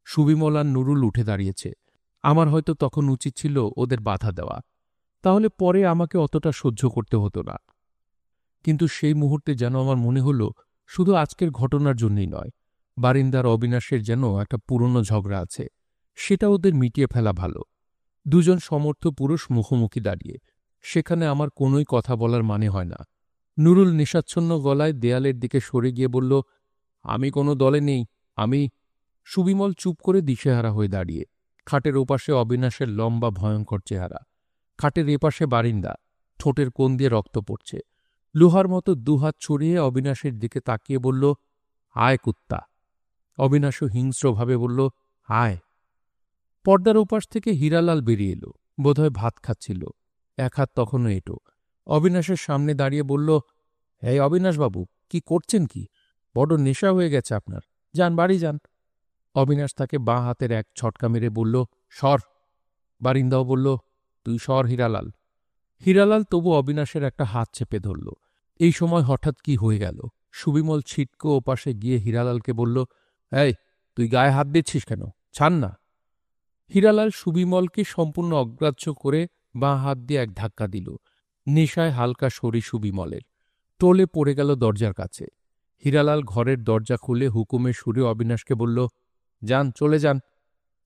সুবিমল আর নুরুল উঠে দাঁড়িয়েছে। আমার হয়তো তখন উচিত ছিল ওদের বাধা দেওয়া, তাহলে পরে আমাকে অতটা সহ্য করতে হতো না। কিন্তু সেই মুহূর্তে যেন আমার মনে হল, শুধু আজকের ঘটনার জন্যই নয়, বারিন্দার অবিনাশের যেন একটা পুরনো ঝগড়া আছে, সেটা ওদের মিটিয়ে ফেলা ভালো। 2জন সমর্থ পুরুষ মুখোমুখি দাঁড়িয়ে, সেখানে আমার কোনোই কথা বলার মানে হয় না। নুরুল নিশাচ্ছন্ন গলায় দেয়ালের দিকে সরে গিয়ে বলল, আমি কোনো দলে নেই, আমি। সুবিমল চুপ করে দিশেহারা হয়ে দাঁড়িয়ে। খাটের ওপাশে অবিনাশের লম্বা ভয়ঙ্কর চেহারা। খাটের এপাশে বারিন্দা, ঠোঁটের কোণ দিয়ে রক্ত পড়ছে। লোহার মতো 2 হাত ছড়িয়ে অবিনাশের দিকে তাকিয়ে বলল, আয় কুত্তা। অবিনাশও হিংস্রভাবে বলল, আয়। পর্দার ওপাশ থেকে হীরালাল বেরিয়ে এলো। বোধহয় ভাত খাচ্ছিল। এক হাত তখনও এঁটো। অবিনাশের সামনে দাঁড়িয়ে বলল, এই অবিনাশবাবু, কি করছেন কি? বড় নেশা হয়ে গেছে আপনার। যান, বাড়ি যান। অবিনাশ তাকে বাঁ হাতের এক ছটকা মেরে বলল, সর। বারিন্দাও বলল, তুই সর হীরালাল। হীরালাল তবু অবিনাশের একটা হাত চেপে ধরল। এই সময় হঠাৎ কি হয়ে গেল। সুবিমল ছিটকো ওপাশে গিয়ে হীরালালকে বলল, এই, তুই গায়ে হাত দিচ্ছিস কেন? ছাড় না। হীরালাল সুবিমলকে সম্পূর্ণ অগ্রাহ্য করে বাঁ হাত দিয়ে এক ধাক্কা দিল। নেশায় হালকা শরীর সুবিমলের টোলে পড়ে গেল দরজার কাছে। হীরালাল ঘরের দরজা খুলে হুকুমের সুরে অবিনাশকে বলল, যান, চলে যান।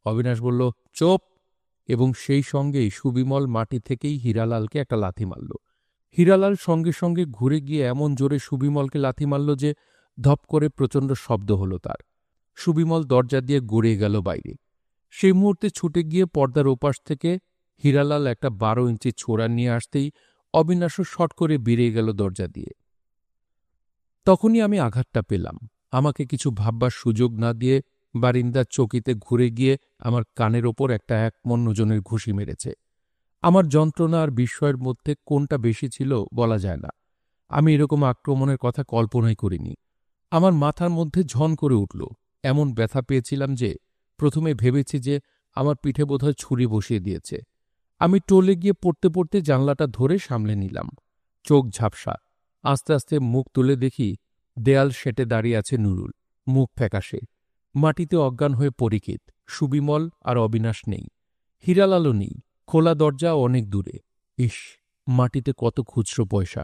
অবিনাশ বলল, চোপ, এবং সেই সঙ্গেই সুবিমল মাটি থেকেই হীরালালকে একটা লাথি মারল। হীরালাল সঙ্গে সঙ্গে ঘুরে গিয়ে এমন জোরে সুবিমলকে লাথি মারল যে ধপ করে প্রচণ্ড শব্দ হল তার। সুবিমল দরজা দিয়ে গড়িয়ে গেল বাইরে। সেই মুহূর্তে ছুটে গিয়ে পর্দার ওপাশ থেকে হীরালাল একটা 12 ইঞ্চি ছোরা নিয়ে আসতেই অবিনাশও শট করে বেরিয়ে গেল দরজা দিয়ে। তখনই আমি আঘাতটা পেলাম। আমাকে কিছু ভাববার সুযোগ না দিয়ে বারিন্দার চকিতে ঘুরে গিয়ে আমার কানের ওপর একটা 1 মণ ওজনের ঘুষি মেরেছে। আমার যন্ত্রণা আর বিস্ময়ের মধ্যে কোনটা বেশি ছিল বলা যায় না। আমি এরকম আক্রমণের কথা কল্পনাই করিনি। আমার মাথার মধ্যে ঝন করে উঠল। এমন ব্যথা পেয়েছিলাম যে প্রথমে ভেবেছি যে আমার পিঠে বোধহয় ছুরি বসিয়ে দিয়েছে। আমি টলে গিয়ে পড়তে পড়তে জানলাটা ধরে সামলে নিলাম। চোখ ঝাপসা। আস্তে আস্তে মুখ তুলে দেখি দেয়াল সেটে দাঁড়িয়ে আছে নুরুল, মুখ ফ্যাকাশে, মাটিতে অজ্ঞান হয়ে পরিচিত। সুবিমল আর অবিনাশ নেই, হীরালালও নেই। খোলা দরজা অনেক দূরে। ইস, মাটিতে কত খুচরো পয়সা।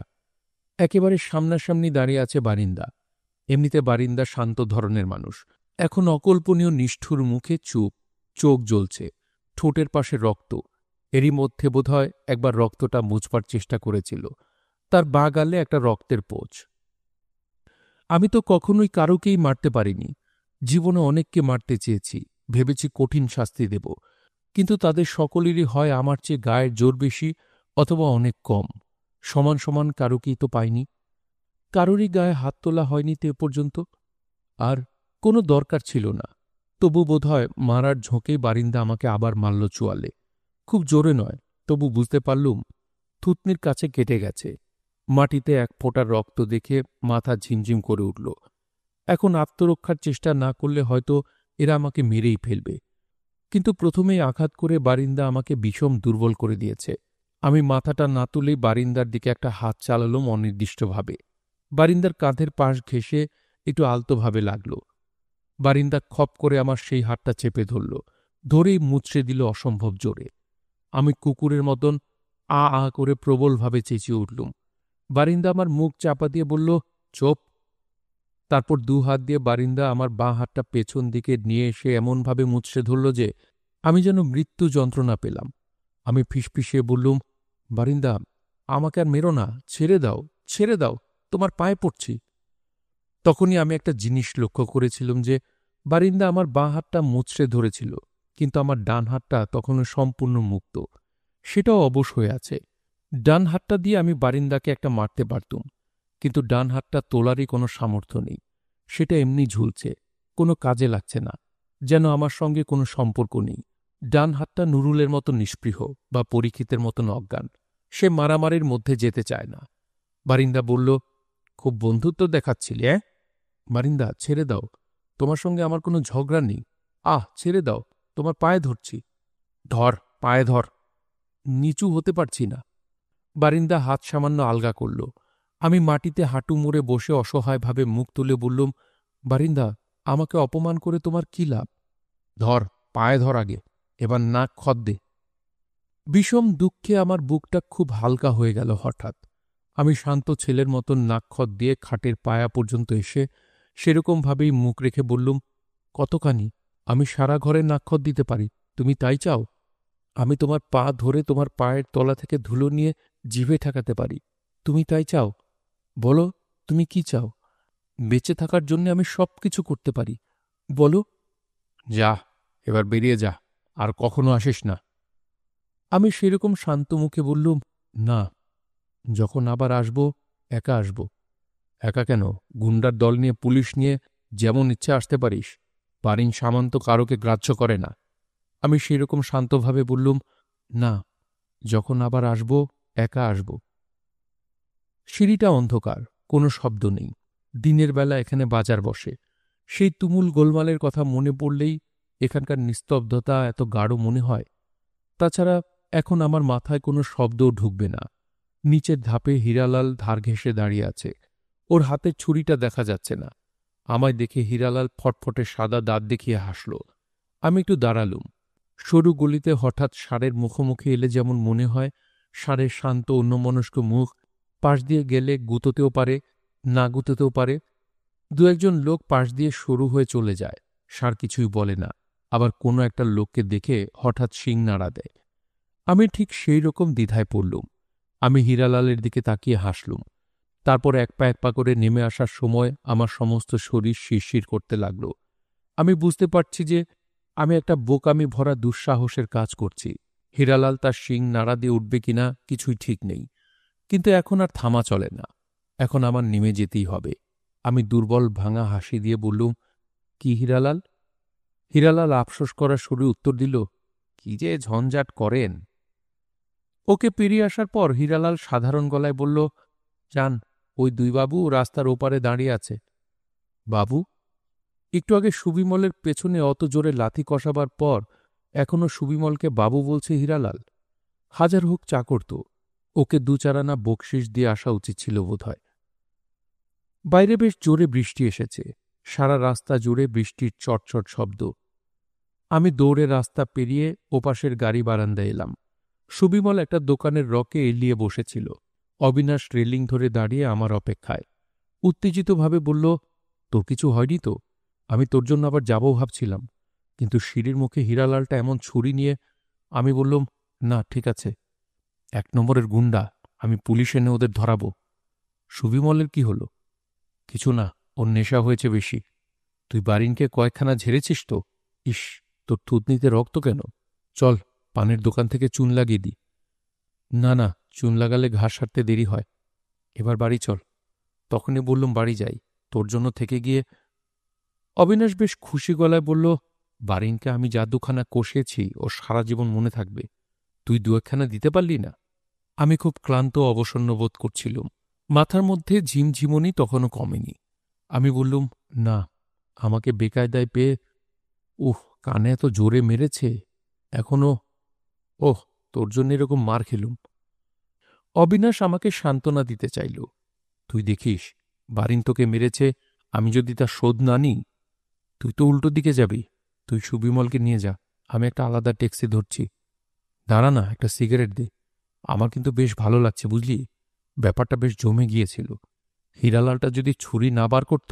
একেবারে সামনাসামনি দাঁড়িয়ে আছে বারিন্দা। এমনিতে বারিন্দা শান্ত ধরনের মানুষ। এখন অকল্পনীয় নিষ্ঠুর মুখে চুপ, চোখ জ্বলছে, ঠোঁটের পাশে রক্ত। এরই মধ্যে বোধহয় একবার রক্তটা মুছবার চেষ্টা করেছিল। তার বাঁ গালে একটা রক্তের পোঁচ। আমি তো কখনোই কারোকেই মারতে পারিনি। জীবনে অনেককে মারতে চেয়েছি, ভেবেছি কঠিন শাস্তি দেব, কিন্তু তাদের সকলেরই হয় আমার চেয়ে গায়ের জোর বেশি অথবা অনেক কম। সমান সমান কারোকেই তো পাইনি। কারোরই গায়ে হাত তোলা হয়নি তো এ পর্যন্ত। আর কোনো দরকার ছিল না। তবু বোধহয় মারার ঝোঁকেই বারিন্দা আমাকে আবার মারল চোয়ালে। খুব জোরে নয়, তবু বুঝতে পারলুম থুতনির কাছে কেটে গেছে। মাটিতে 1 ফোঁটা রক্ত দেখে মাথা ঝিমঝিম করে উঠল। এখন আত্মরক্ষার চেষ্টা না করলে হয়তো এরা আমাকে মেরেই ফেলবে। কিন্তু প্রথমেই আঘাত করে বারিন্দা আমাকে বিষম দুর্বল করে দিয়েছে। আমি মাথাটা না তুলেই বারিন্দার দিকে একটা হাত চালালুম অনির্দিষ্টভাবে। বারিন্দার কাঁধের পাশ ঘেঁষে একটু আলতোভাবে লাগল। বারিন্দা খপ করে আমার সেই হাতটা চেপে ধরল, ধরেই মুচড়ে দিল অসম্ভব জোরে। আমি কুকুরের মতন আ আ করে প্রবলভাবে চেঁচিয়ে উঠলুম। বারিন্দা আমার মুখ চাপা দিয়ে বলল, চোপ। তারপর 2 হাত দিয়ে বারিন্দা আমার বাঁ হাতটা পেছন দিকে নিয়ে এসে এমনভাবে মুচড়ে ধরল যে আমি যেন মৃত্যু যন্ত্রণা পেলাম। আমি ফিসফিসিয়ে বললুম, বারিন্দা, আমাকে আর মেরো না, ছেড়ে দাও, ছেড়ে দাও, তোমার পায়ে পড়ছি। তখনই আমি একটা জিনিস লক্ষ্য করেছিলাম যে বারিন্দা আমার বাঁ হাতটা মুচড়ে ধরেছিল, কিন্তু আমার ডান হাতটা তখনও সম্পূর্ণ মুক্ত। সেটাও অবশ হয়ে আছে। ডান হাতটা দিয়ে আমি বারিন্দাকে একটা মারতে পারতুম, কিন্তু ডান হাতটা তোলারই কোনো সামর্থ্য নেই। সেটা এমনি ঝুলছে, কোনো কাজে লাগছে না, যেন আমার সঙ্গে কোনো সম্পর্ক নেই। ডান হাতটা নুরুলের মতো নিষ্পৃহ বা পরীক্ষিতের মতন অজ্ঞান। সে মারামারির মধ্যে যেতে চায় না। বারিন্দা বলল, খুব বন্ধুত্ব দেখাচ্ছিলে, বারিন্দা, ছেড়ে দাও, তোমার সঙ্গে আমার কোনো ঝগড়া নেই। ছেড়ে দাও, তোমার পায়ে ধরছি। ধর, পায়ে ধর। নিচু হতে পারছি না। বারিন্দা হাত সামান্য আলগা করল। আমি মাটিতে হাঁটু মুড়ে বসে অসহায়ভাবে মুখ তুলে বললুম, বারিন্দা, আমাকে অপমান করে তোমার কি লাভ? ধর, পায়ে ধর আগে, এবার নাক খত দে। বিষম দুঃখে আমার বুকটা খুব হালকা হয়ে গেল হঠাৎ। আমি শান্ত ছেলের মতন নাকখত দিয়ে খাটের পায়া পর্যন্ত এসে সেরকমভাবেই মুখ রেখে বললুম, কতখানি? আমি সারা ঘরে নাকখত দিতে পারি, তুমি তাই চাও? আমি তোমার পা ধরে তোমার পায়ের তলা থেকে ধুলো নিয়ে জিভে ঠেকাতে পারি, তুমি তাই চাও? বলো, তুমি কি চাও? বেঁচে থাকার জন্য আমি সব কিছু করতে পারি, বলো। যা, এবার বেরিয়ে যা, আর কখনো আসিস না। আমি সেরকম শান্ত মুখে বললুম, না, যখন আবার আসব একা আসব। একা কেন? গুন্ডার দল নিয়ে, পুলিশ নিয়ে যেমন ইচ্ছে আসতে পারিস। বারিন সামন্ত কারোকে গ্রাহ্য করে না। আমি সেরকম শান্তভাবে বললুম, না, যখন আবার আসব একা আসব। সিঁড়িটা অন্ধকার, কোনো শব্দ নেই। দিনের বেলা এখানে বাজার বসে। সেই তুমুল গোলমালের কথা মনে পড়লেই এখানকার নিস্তব্ধতা এত গাঢ় মনে হয়। তাছাড়া এখন আমার মাথায় কোনো শব্দও ঢুকবে না। নিচের ধাপে হীরালাল ধার ঘেঁষে দাঁড়িয়ে আছে। ওর হাতের ছুরিটা দেখা যাচ্ছে না। আমায় দেখে হীরালাল ফটফটে সাদা দাঁত দেখিয়ে হাসল। আমি একটু দাঁড়ালুম। সরু গলিতে হঠাৎ ষাঁড়ের মুখোমুখি এলে যেমন মনে হয়, ষাঁড়ের শান্ত অন্যমনস্ক মুখ, পাশ দিয়ে গেলে গুঁতোতেও পারে, না গুঁতোতেও পারে। দু একজন লোক পাশ দিয়ে সরু হয়ে চলে যায়, ষাঁড় কিছুই বলে না। আবার কোনো একটা লোককে দেখে হঠাৎ শিং নাড়া দেয়। আমি ঠিক সেই রকম দ্বিধায় পড়লুম। আমি হীরালালের দিকে তাকিয়ে হাসলুম। তারপর এক পা করে নেমে আসার সময় আমার সমস্ত শরীর শিরশির করতে লাগল। আমি বুঝতে পারছি যে আমি একটা বোকামি ভরা দুঃসাহসের কাজ করছি। হীরালাল তার শিং নাড়া দিয়ে উঠবে কিনা কিছুই ঠিক নেই, কিন্তু এখন আর থামা চলে না। এখন আমার নেমে যেতেই হবে। আমি দুর্বল ভাঙা হাসি দিয়ে বললুম, কি হীরালাল? হীরালাল আফসোস করার সুরে উত্তর দিল, কি যে ঝঞ্ঝাট করেন। ওকে পেরিয়ে আসার পর হীরালাল সাধারণ গলায় বলল, যান, ওই দুই বাবু রাস্তার ওপারে দাঁড়িয়ে আছে। বাবু? একটু আগে সুবিমলের পেছনে অত জোরে লাথি কষাবার পর এখনও সুবিমলকে বাবু বলছে হীরালাল? হাজার হোক চাকর তো, ওকে দু-চার আনা বকশিস দিয়ে আসা উচিত ছিল বোধহয়। বাইরে বেশ জোরে বৃষ্টি এসেছে। সারা রাস্তা জুড়ে বৃষ্টির চটচট শব্দ। আমি দৌড়ে রাস্তা পেরিয়ে ওপাশের গাড়ি বারান্দায় এলাম। সুবিমল একটা দোকানের রকে এলিয়ে বসেছিল। অবিনাশ রেলিং ধরে দাঁড়িয়ে আমার অপেক্ষায়। উত্তেজিতভাবে বলল, তোর কিছু হয়নি তো? আমি তোর জন্য আবার যাব ভাবছিলাম, কিন্তু সিঁড়ির মুখে হীরালালটা এমন ছুরি নিয়ে। আমি বললুম, না, ঠিক আছে। ১ নম্বরের গুন্ডা, আমি পুলিশ এনে ওদের ধরাব। সুবিমলের কি হল? কিছু না, ওর নেশা হয়েছে বেশি। তুই বারিনকে কয়েকখানা ঝেড়েছিস তো? ইস, তোর থুতনিতে রক্ত কেন? চল, পানের দোকান থেকে চুন লাগিয়ে দি। না না, চুন লাগালে ঘা সারতে দেরি হয়। এবার বাড়ি চল। তখনই বললুম, বাড়ি যাই, তোর জন্য থেকে গিয়ে। অবিনাশ বেশ খুশি গলায় বলল, বারিনকে আমি যা দুখানা কষিয়েছি ও সারা জীবন মনে থাকবে। তুই ২-১খানা দিতে পারলি না? আমি খুব ক্লান্ত অবসন্ন বোধ করছিলুম। মাথার মধ্যে ঝিমঝিমনি তখনও কমেনি। আমি বললুম, না, আমাকে বেকায়দায় পেয়ে। কানে এত জোরে মেরেছে এখনো। ওহ, তোর জন্য এরকম মার খেলুম। অবিনাশ আমাকে সান্ত্বনা দিতে চাইল। তুই দেখিস, বারিন তোকে মেরেছে, আমি যদি তার শোধ না নিই। তুই তো উল্টো দিকে যাবি। তুই সুবিমলকে নিয়ে যা, আমি একটা আলাদা ট্যাক্সি ধরছি। দাঁড়া না, একটা সিগারেট দে। আমার কিন্তু বেশ ভালো লাগছে, বুঝলি? ব্যাপারটা বেশ জমে গিয়েছিল। হীরালালটা যদি ছুরি না বার করত,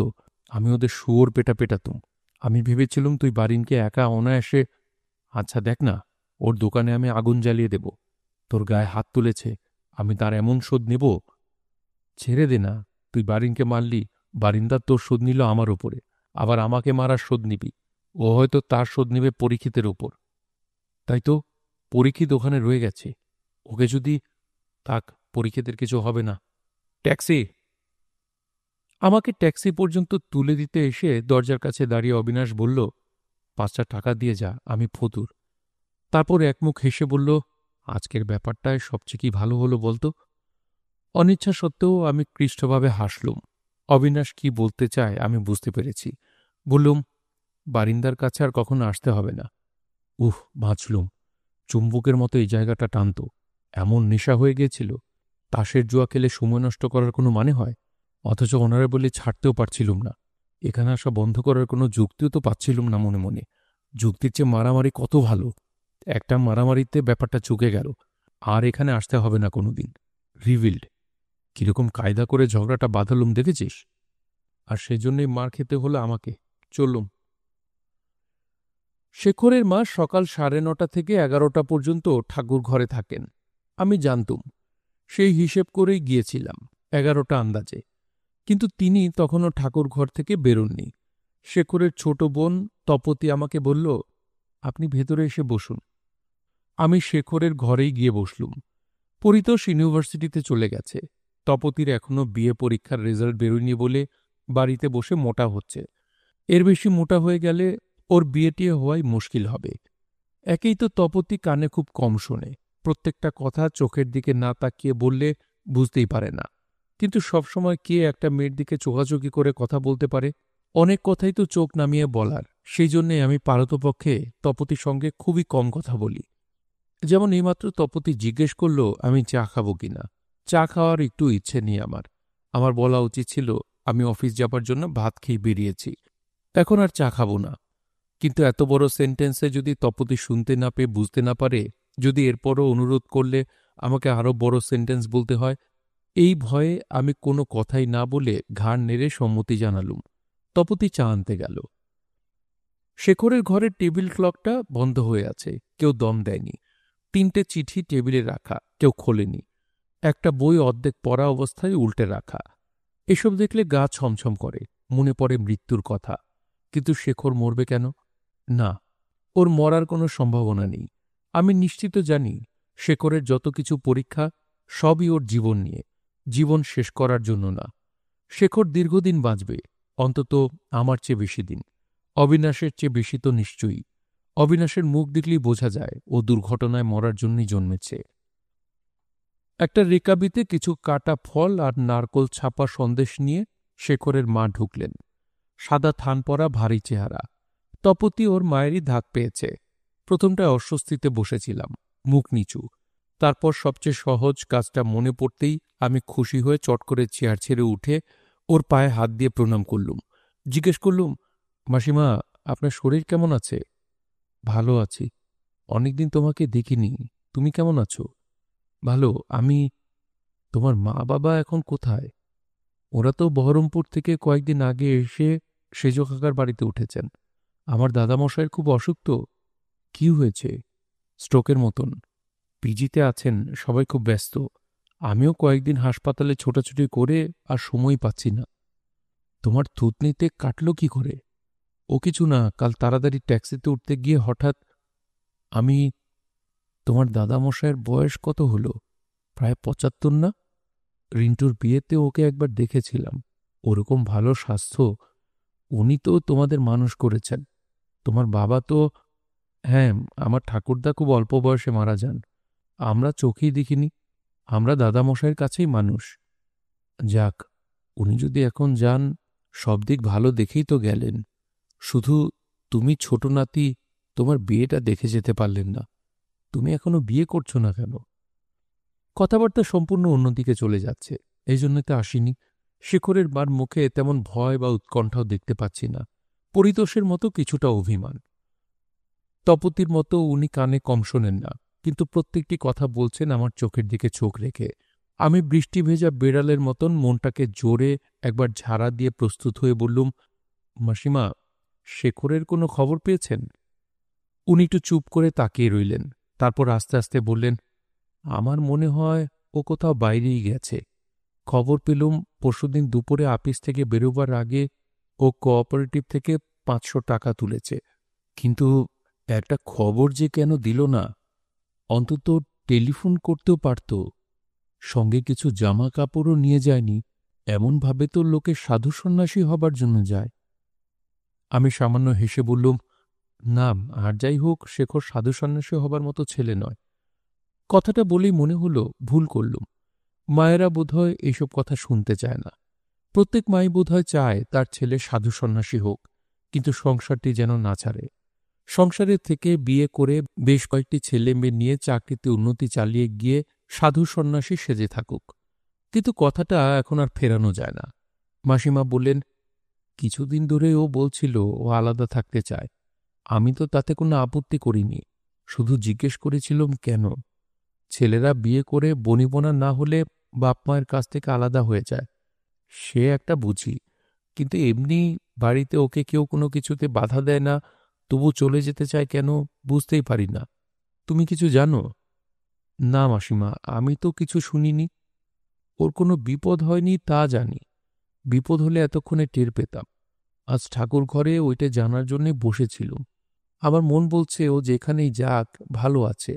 আমি ওদের শুয়োর পেটাতুম। আমি ভেবেছিলুম তুই বারিনকে একা অনায়াসে। আচ্ছা দেখ না, ওর দোকানে আমি আগুন জ্বালিয়ে দেব। তোর গায়ে হাত তুলেছে, আমি তার এমন শোধ নেব। ছেড়ে দে না, তুই বারিনকে মারলি, বারিন্দার তোর শোধ নিল আমার ওপরে, আবার আমাকে মারার শোধ নিবি। ও হয়তো তার শোধ নেবে পরীক্ষিতের ওপর। তাই তো, পরীক্ষিত ওখানে রয়ে গেছে। ওকে যদি। থাক, পরীক্ষিতের কিছু হবে না। ট্যাক্সি! আমাকে ট্যাক্সি পর্যন্ত তুলে দিতে এসে দরজার কাছে দাঁড়িয়ে অবিনাশ বলল, ৫টা টাকা দিয়ে যা, আমি ফতুর। তারপর একমুখ হেসে বলল, আজকের ব্যাপারটায় সবচেয়ে কি ভালো হলো বলতো? অনিচ্ছা সত্ত্বেও আমি ক্লিষ্টভাবে হাসলুম। অবিনাশ কি বলতে চায় আমি বুঝতে পেরেছি। বললুম, বারিন্দার কাছে আর কখনো আসতে হবে না। বাঁচলুম। চুম্বকের মতো এই জায়গাটা টানত। এমন নেশা হয়ে গিয়েছিল, তাসের জুয়া খেলে সময় নষ্ট করার কোনো মানে হয়? অথচ ওনারা বলে ছাড়তেও পারছিলুম না। এখানে আসা বন্ধ করার কোনো যুক্তিও তো পাচ্ছিলুম না মনে মনে। যুক্তির চেয়ে মারামারি কত ভালো। একটা মারামারিতে ব্যাপারটা চুকে গেল। আর এখানে আসতে হবে না কোনোদিন। রিভিল্ড। কিরকম কায়দা করে ঝগড়াটা বাঁধালুম দেখেছিস? আর সেজন্যই মার খেতে হলো আমাকে। চললুম। শেখরের মা সকাল ৯:৩০ থেকে ১১টা পর্যন্ত ঠাকুর ঘরে থাকেন। আমি জানতুম। সেই হিসেব করেই গিয়েছিলাম ১১টা আন্দাজে। কিন্তু তিনি তখনও ঠাকুর ঘর থেকে বেরোননি। শেখরের ছোট বোন তপতি আমাকে বলল, আপনি ভেতরে এসে বসুন। আমি শেখরের ঘরেই গিয়ে বসলুম। পরিতোষ ইউনিভার্সিটিতে চলে গেছে। তপতির এখনও বিএ পরীক্ষার রেজাল্ট বেরোয়নি বলে বাড়িতে বসে মোটা হচ্ছে। এর বেশি মোটা হয়ে গেলে ওর বিয়েটিয়ে হওয়াই মুশকিল হবে। একেই তো তপতি কানে খুব কম শোনে। প্রত্যেকটা কথা চোখের দিকে না তাকিয়ে বললে বুঝতেই পারে না। কিন্তু সবসময় কে একটা মেয়ের দিকে চোখাচোখি করে কথা বলতে পারে? অনেক কথাই তো চোখ নামিয়ে বলার, সেই জন্যে আমি পারতপক্ষে তপতির সঙ্গে খুবই কম কথা বলি। যেমন এইমাত্র তপতি জিজ্ঞেস করল আমি চা খাবো কিনা। চা খাওয়ার একটু ইচ্ছে নেই আমার। আমার বলা উচিত ছিল আমি অফিস যাবার জন্য ভাত খেয়ে বেরিয়েছি, এখন আর চা খাবো না। কিন্তু এত বড় সেন্টেন্সে যদি তপতি শুনতে না পেয়ে বুঝতে না পারে, যদি এরপরও অনুরোধ করলে আমাকে আরও বড় সেন্টেন্স বলতে হয়, এই ভয়ে আমি কোনো কথাই না বলে ঘাড় নেড়ে সম্মতি জানালুম। তপতি চা আনতে গেল। শেখরের ঘরের টেবিল ক্লকটা বন্ধ হয়ে আছে, কেউ দম দেয়নি। 3টে চিঠি টেবিলে রাখা, কেউ খোলেনি। একটা বই অর্ধেক পড়া অবস্থায় উল্টে রাখা। এসব দেখলে গা ছমছম করে, মনে পড়ে মৃত্যুর কথা। কিন্তু শেখর মরবে কেন? না, ওর মরার কোনো সম্ভাবনা নেই। আমি নিশ্চিত জানি শেখরের যত কিছু পরীক্ষা সবই ওর জীবন নিয়ে, জীবন শেষ করার জন্য না। শেখর দীর্ঘদিন বাঁচবে, অন্তত আমার চেয়ে বেশি দিন। অবিনাশের চেয়ে বেশি তো নিশ্চয়ই। অবিনাশের মুখ দেখলেই বোঝা যায় ও দুর্ঘটনায় মরার জন্যই জন্মেছে। একটা রেকাবিতে কিছু কাটা ফল আর নারকোল ছাপা সন্দেশ নিয়ে শেখরের মা ঢুকলেন। সাদা থান পরা ভারী চেহারা। তপতি ওর মায়েরই ধাক পেয়েছে। প্রথমটায় অস্বস্তিতে বসেছিলাম, মুখ নিচু। তারপর সবচেয়ে সহজ কাজটা মনে পড়তেই আমি খুশি হয়ে চট করে চেয়ার ছেড়ে উঠে ওর পায়ে হাত দিয়ে প্রণাম করলুম। জিজ্ঞেস করলুম, মাসিমা, আপনার শরীর কেমন আছে? ভালো আছি। অনেকদিন তোমাকে দেখিনি, তুমি কেমন আছো? ভালো। তোমার মা বাবা এখন কোথায়? ওরা তো বহরমপুর থেকে কয়েকদিন আগে এসে সেজ কাকার বাড়িতে উঠেছেন। আমার দাদামশাইয়ের খুব অসুখ তো। কি হয়েছে? স্ট্রোকের মতন। পিজিতে আছেন, সবাই খুব ব্যস্ত। আমিও কয়েকদিন হাসপাতালে ছোটাছুটি করে আর সময় পাচ্ছি না। তোমার থুতনিতে কাটল কি করে? ও কিছু না, কাল তাড়াতাড়ি ট্যাক্সিতে উঠতে গিয়ে হঠাৎ। আমি তোমার দাদামশাইয়ের বয়স কত হলো? প্রায় 75 না? রিন্টুর বিয়েতে ওকে একবার দেখেছিলাম। ওরকম ভালো স্বাস্থ্য। উনি তো তোমাদের মানুষ করেছেন। তোমার বাবা তো। হ্যাঁ, আমার ঠাকুরদা খুব অল্প বয়সে মারা যান। আমরা চোখেই দেখিনি। আমরা দাদামশাইয়ের কাছেই মানুষ। যাক, উনি যদি এখন যান, সব দিক ভালো দেখেই তো গেলেন। শুধু তুমি ছোট নাতি, তোমার বিয়েটা দেখে যেতে পারলেন না। তুমি এখনো বিয়ে করছো না কেন? কথাবার্তা সম্পূর্ণ অন্যদিকে চলে যাচ্ছে, এই জন্য তো আসিনি। শেখরের বার মুখে তেমন ভয় বা উৎকণ্ঠাও দেখতে পাচ্ছি না। পরিতোষের মতো কিছুটা অভিমান। তপতির মতো উনি কানে কম শোনেন না, কিন্তু প্রত্যেকটি কথা বলছেন আমার চোখের দিকে চোখ রেখে। আমি বৃষ্টি ভেজা বেড়ালের মতন মনটাকে জোরে একবার ঝাড়া দিয়ে প্রস্তুত হয়ে বললুম, মাসিমা, শেখরের কোনো খবর পেয়েছেন? উনি একটু চুপ করে তাকিয়ে রইলেন। তারপর আস্তে আস্তে বললেন, আমার মনে হয় ও কোথাও বাইরেই গেছে। খবর পেলুম পরশুদিন দুপুরে আপিস থেকে বেরোবার আগে ও কোঅপারেটিভ থেকে 500 টাকা তুলেছে। কিন্তু একটা খবর যে কেন দিল না? অন্তত টেলিফোন করতেও পারত। সঙ্গে কিছু জামা কাপড়ও নিয়ে যায়নি। এমনভাবে তো লোকে সাধু সন্ন্যাসী হবার জন্য যায়। আমি সামান্য হেসে বললুম, না, আর যাই হোক, শেখর সাধু সন্ন্যাসী হবার মতো ছেলে নয়। কথাটা বলেই মনে হল ভুল করলুম। মায়েরা বোধহয় এইসব কথা শুনতে চায় না। প্রত্যেক মাই বোধহয় চায় তার ছেলে সাধু সন্ন্যাসী হোক, কিন্তু সংসারটি যেন না ছাড়ে। সংসারের থেকে বিয়ে করে বেশ কয়েকটি ছেলে মেয়ে নিয়ে চাকরিতে উন্নতি চালিয়ে গিয়ে সাধু সন্ন্যাসী সেজে থাকুক। কিন্তু কথাটা এখন আর ফেরানো যায় না। মাসিমা বললেন, কিছুদিন ধরে ও বলছিল ও আলাদা থাকতে চায়। আমি তো তাতে কোনো আপত্তি করিনি, শুধু জিজ্ঞেস করেছিলাম কেন। ছেলেরা বিয়ে করে বনিবনা না হলে বাপ মায়ের কাছ থেকে আলাদা হয়ে যায়, সে একটা বুঝি। কিন্তু এমনি বাড়িতে ওকে কেউ কোনো কিছুতে বাধা দেয় না, তবু চলে যেতে চায় কেন, বুঝতেই পারি না। তুমি কিছু জানো? না মাসিমা, আমি তো কিছু শুনিনি। ওর কোনো বিপদ হয়নি তা জানি। বিপদ হলে এতক্ষণে টের পেতাম। আজ ঠাকুর ঘরে ওইটা জানার জন্যে বসেছিলুম। আমার মন বলছে ও যেখানেই যাক ভালো আছে।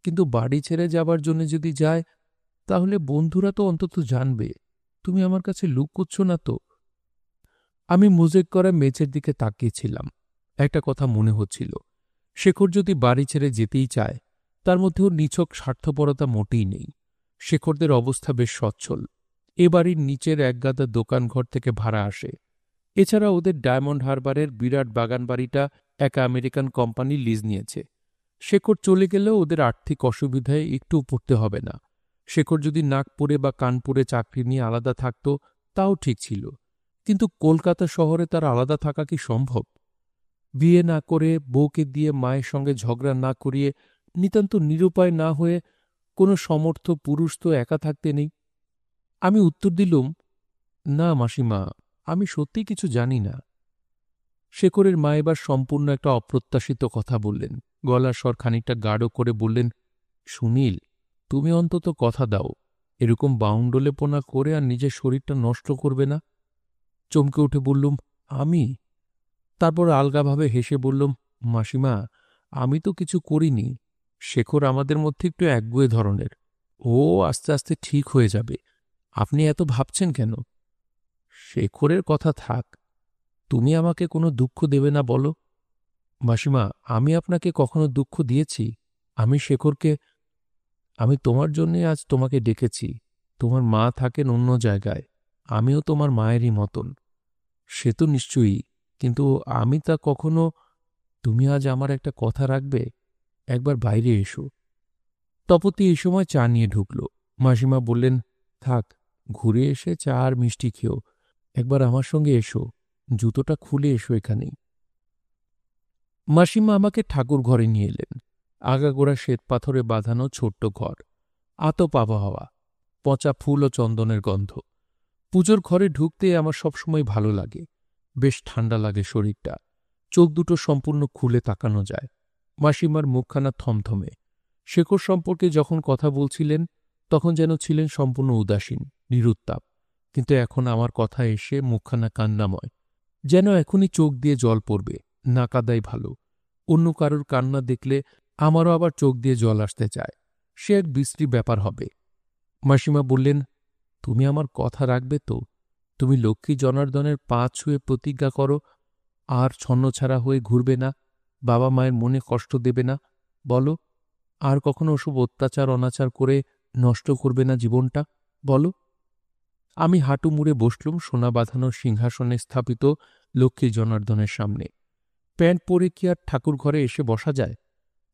কিন্তু বাড়ি ছেড়ে যাবার জন্য যদি যায়, তাহলে বন্ধুরা তো অন্তত জানবে। তুমি আমার কাছে লুক করছো না তো? আমি মোজেক করা মেঝের দিকে তাকিয়েছিলাম। একটা কথা মনে হচ্ছিল, শেখর যদি বাড়ি ছেড়ে যেতেই চায়, তার মধ্যেও নিছক স্বার্থপরতা মোটেই নেই। শেখরদের অবস্থা বেশ সচ্ছল। এ বাড়ির নিচের একগাদা দোকানঘর থেকে ভাড়া আসে। এছাড়া ওদের ডায়মন্ড হারবারের বিরাট বাগান বাড়িটা এক আমেরিকান কোম্পানি লিজ নিয়েছে। শেখর চলে গেলেও ওদের আর্থিক অসুবিধায় একটু পড়তে হবে না। শেখর যদি নাগপুরে বা কানপুরে চাকরি নিয়ে আলাদা থাকত তাও ঠিক ছিল, কিন্তু কলকাতা শহরে তার আলাদা থাকা কি সম্ভব? বিয়ে না করে বউকে দিয়ে মায়ের সঙ্গে ঝগড়া না করিয়ে নিতান্ত নিরুপায় না হয়ে কোনো সমর্থ পুরুষ তো একা থাকতে নেই। আমি উত্তর দিলুম, না মাসিমা, আমি সত্যি কিছু জানি না। শেখরের মা এবার সম্পূর্ণ একটা অপ্রত্যাশিত কথা বললেন। গলার স্বর খানিকটা গাঢ় করে বললেন, সুনীল, তুমি অন্তত কথা দাও, এরকম বাউন্ডলেপনা করে আর নিজের শরীরটা নষ্ট করবে না। চমকে উঠে বললুম, আমি? তারপর আলগাভাবে হেসে বললুম, মাসিমা, আমি তো কিছু করিনি। শেখর আমাদের মধ্যে একটু একগুঁয়ে ধরনের। ও আস্তে আস্তে ঠিক হয়ে যাবে। আপনি এত ভাবছেন কেন? শেখরের কথা থাক, তুমি আমাকে কোনো দুঃখ দেবে না বলো? মাসিমা, আমি আপনাকে কখনো দুঃখ দিয়েছি? আমি শেখরকে আমি তোমার জন্যে আজ তোমাকে ডেকেছি। তোমার মা থাকেন অন্য জায়গায়, আমিও তোমার মায়েরই মতন। সে তো নিশ্চয়ই, কিন্তু আমি তা কখনো। তুমি আজ আমার একটা কথা রাখবে? একবার বাইরে এসো। তপতি এই সময় চা নিয়ে ঢুকল। মাসিমা বললেন, থাক, ঘুরে এসে চা আর মিষ্টি খেও। একবার আমার সঙ্গে এসো, জুতোটা খুলে এসো এখানেই। মাসিমা আমাকে ঠাকুর ঘরে নিয়ে এলেন। আগাগোড়া শ্বেতপাথরে বাঁধানো ছোট্ট ঘর, আতপ আবহাওয়া, পচা ফুল ও চন্দনের গন্ধ। পুজোর ঘরে ঢুকতে আমার সবসময় ভালো লাগে। বেশ ঠান্ডা লাগে শরীরটা। চোখ দুটো সম্পূর্ণ খুলে তাকানো যায়। মাসিমার মুখখানা থমথমে। শেখর সম্পর্কে যখন কথা বলছিলেন তখন যেন ছিলেন সম্পূর্ণ উদাসীন, নিরুত্তাপ, কিন্তু এখন আমার কথা এসে মুখখানা কান্নাময়, যেন এখনই চোখ দিয়ে জল পড়বে। না কাদাই ভালো। অন্য কারোর কান্না দেখলে আমারও আবার চোখ দিয়ে জল আসতে চায়। সে এক বিশ্রী ব্যাপার হবে। মাসিমা বললেন, তুমি আমার কথা রাখবে তো? তুমি লক্ষ্মী জনার্দনের পা ছুঁয়ে প্রতিজ্ঞা করো, আর ছন্নছাড়া হয়ে ঘুরবে না, বাবা মায়ের মনে কষ্ট দেবে না। বলো, আর কখনো ওসব অত্যাচার অনাচার করে নষ্ট করবে না জীবনটা। বলো। আমি হাঁটু মুড়ে বসলুম সোনা বাঁধানো সিংহাসনে স্থাপিত লক্ষ্মী জনার্দনের সামনে। প্যান্ট পরে কি আর ঠাকুর ঘরে এসে বসা যায়?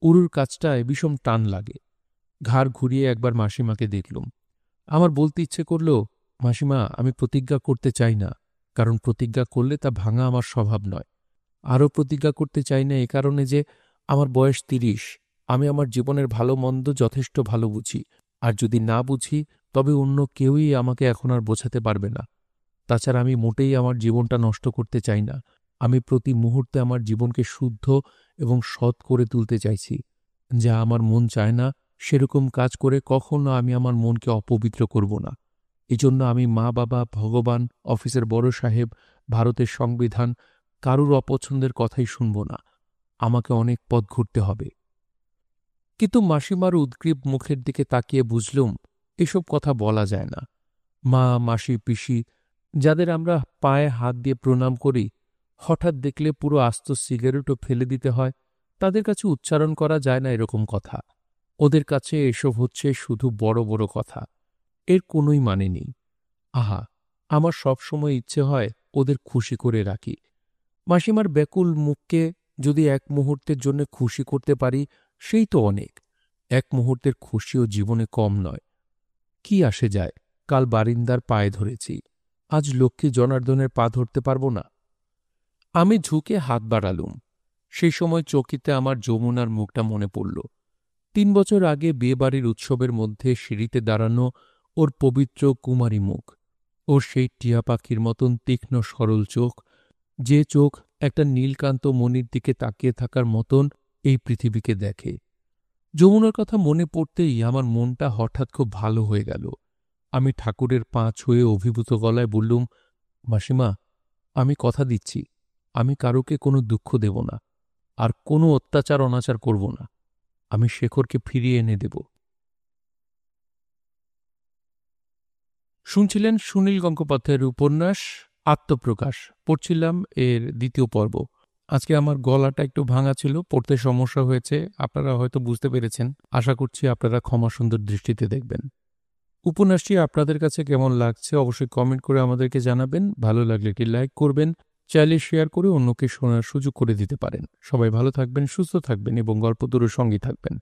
উরুর কাজটায় বিষম টান লাগে। ঘাড় ঘুরিয়ে একবার মাসিমাকে দেখলুম। আমার বলতে ইচ্ছে করল, মাসিমা, আমি প্রতিজ্ঞা করতে চাই না, কারণ প্রতিজ্ঞা করলে তা ভাঙা আমার স্বভাব নয়। আরও প্রতিজ্ঞা করতে চাই না এ কারণে যে আমার বয়স ৩০। আমি আমার জীবনের ভালো মন্দ যথেষ্ট ভালো বুঝি, আর যদি না বুঝি তবে অন্য কেউই আমাকে এখন আর বোঝাতে পারবে না। তাছাড়া আমি মোটেই আমার জীবনটা নষ্ট করতে চাই না। আমি প্রতি মুহূর্তে আমার জীবনকে শুদ্ধ এবং সৎ করে তুলতে চাইছি। যা আমার মন চায় না সেরকম কাজ করে কখনো আমি আমার মনকে অপবিত্র করব না। এজন্য আমি মা বাবা, ভগবান, অফিসের বড় সাহেব, ভারতের সংবিধান, কারুর অপছন্দের কথাই শুনব না। আমাকে অনেক পথ ঘুরতে হবে। কিন্তু মাসিমার উদ্গ্রীব মুখের দিকে তাকিয়ে বুঝলুম এসব কথা বলা যায় না। মা, মাসি, পিসি, যাদের আমরা পায়ে হাত দিয়ে প্রণাম করি, হঠাৎ দেখলে পুরো আস্ত সিগারেটও ফেলে দিতে হয়, তাদের কাছে উচ্চারণ করা যায় না এরকম কথা। ওদের কাছে এসব হচ্ছে শুধু বড় বড় কথা, এর কোনোই মানে নেই। আহা, আমার সব সময় ইচ্ছে হয় ওদের খুশি করে রাখি। মাসিমার ব্যাকুল মুখকে যদি এক মুহূর্তের জন্য খুশি করতে পারি, সেই তো অনেক। এক মুহূর্তের খুশিও জীবনে কম নয়। কি আসে যায়, কাল বারিন্দার পায়ে ধরেছি, আজ লক্ষ্মী জনার্দনের পা ধরতে পারব না? আমি ঝুঁকে হাত বাড়ালুম। সেই সময় চকিতে আমার যমুনার মুখটা মনে পড়ল। ৩ বছর আগে বিয়েবাড়ির উৎসবের মধ্যে সিঁড়িতে দাঁড়ানো ওর পবিত্র কুমারী মুখ, ওর সেই টিয়া পাখির মতন তীক্ষ্ণ সরল চোখ, যে চোখ একটা নীলকান্ত মণির দিকে তাকিয়ে থাকার মতন এই পৃথিবীকে দেখে। যমুনার কথা মনে পড়তেই আমার মনটা হঠাৎ খুব ভালো হয়ে গেল। আমি ঠাকুরের পা ছুঁয়ে অভিভূত গলায় বললুম, মাসিমা, আমি কথা দিচ্ছি, আমি কারোকে কোনো দুঃখ দেব না, আর কোনো অত্যাচার অনাচার করব না। আমি শেখরকে ফিরিয়ে এনে দেব। শুনছিলেন সুনীল গঙ্গোপাধ্যায়ের উপন্যাস আত্মপ্রকাশ। পড়ছিলাম এর ২য় পর্ব। আজকে আমার গলাটা একটু ভাঙা ছিল, পড়তে সমস্যা হয়েছে, আপনারা হয়তো বুঝতে পেরেছেন। আশা করছি আপনারা ক্ষমা সুন্দর দৃষ্টিতে দেখবেন। উপন্যাসটি আপনাদের কাছে কেমন লাগছে অবশ্যই কমেন্ট করে আমাদেরকে জানাবেন। ভালো লাগলে একটি লাইক করবেন, চাইলে শেয়ার করে অন্যকে শোনার সুযোগ করে দিতে পারেন। সবাই ভালো থাকবেন, সুস্থ থাকবেন এবং গল্পগুলোর সঙ্গী থাকবেন।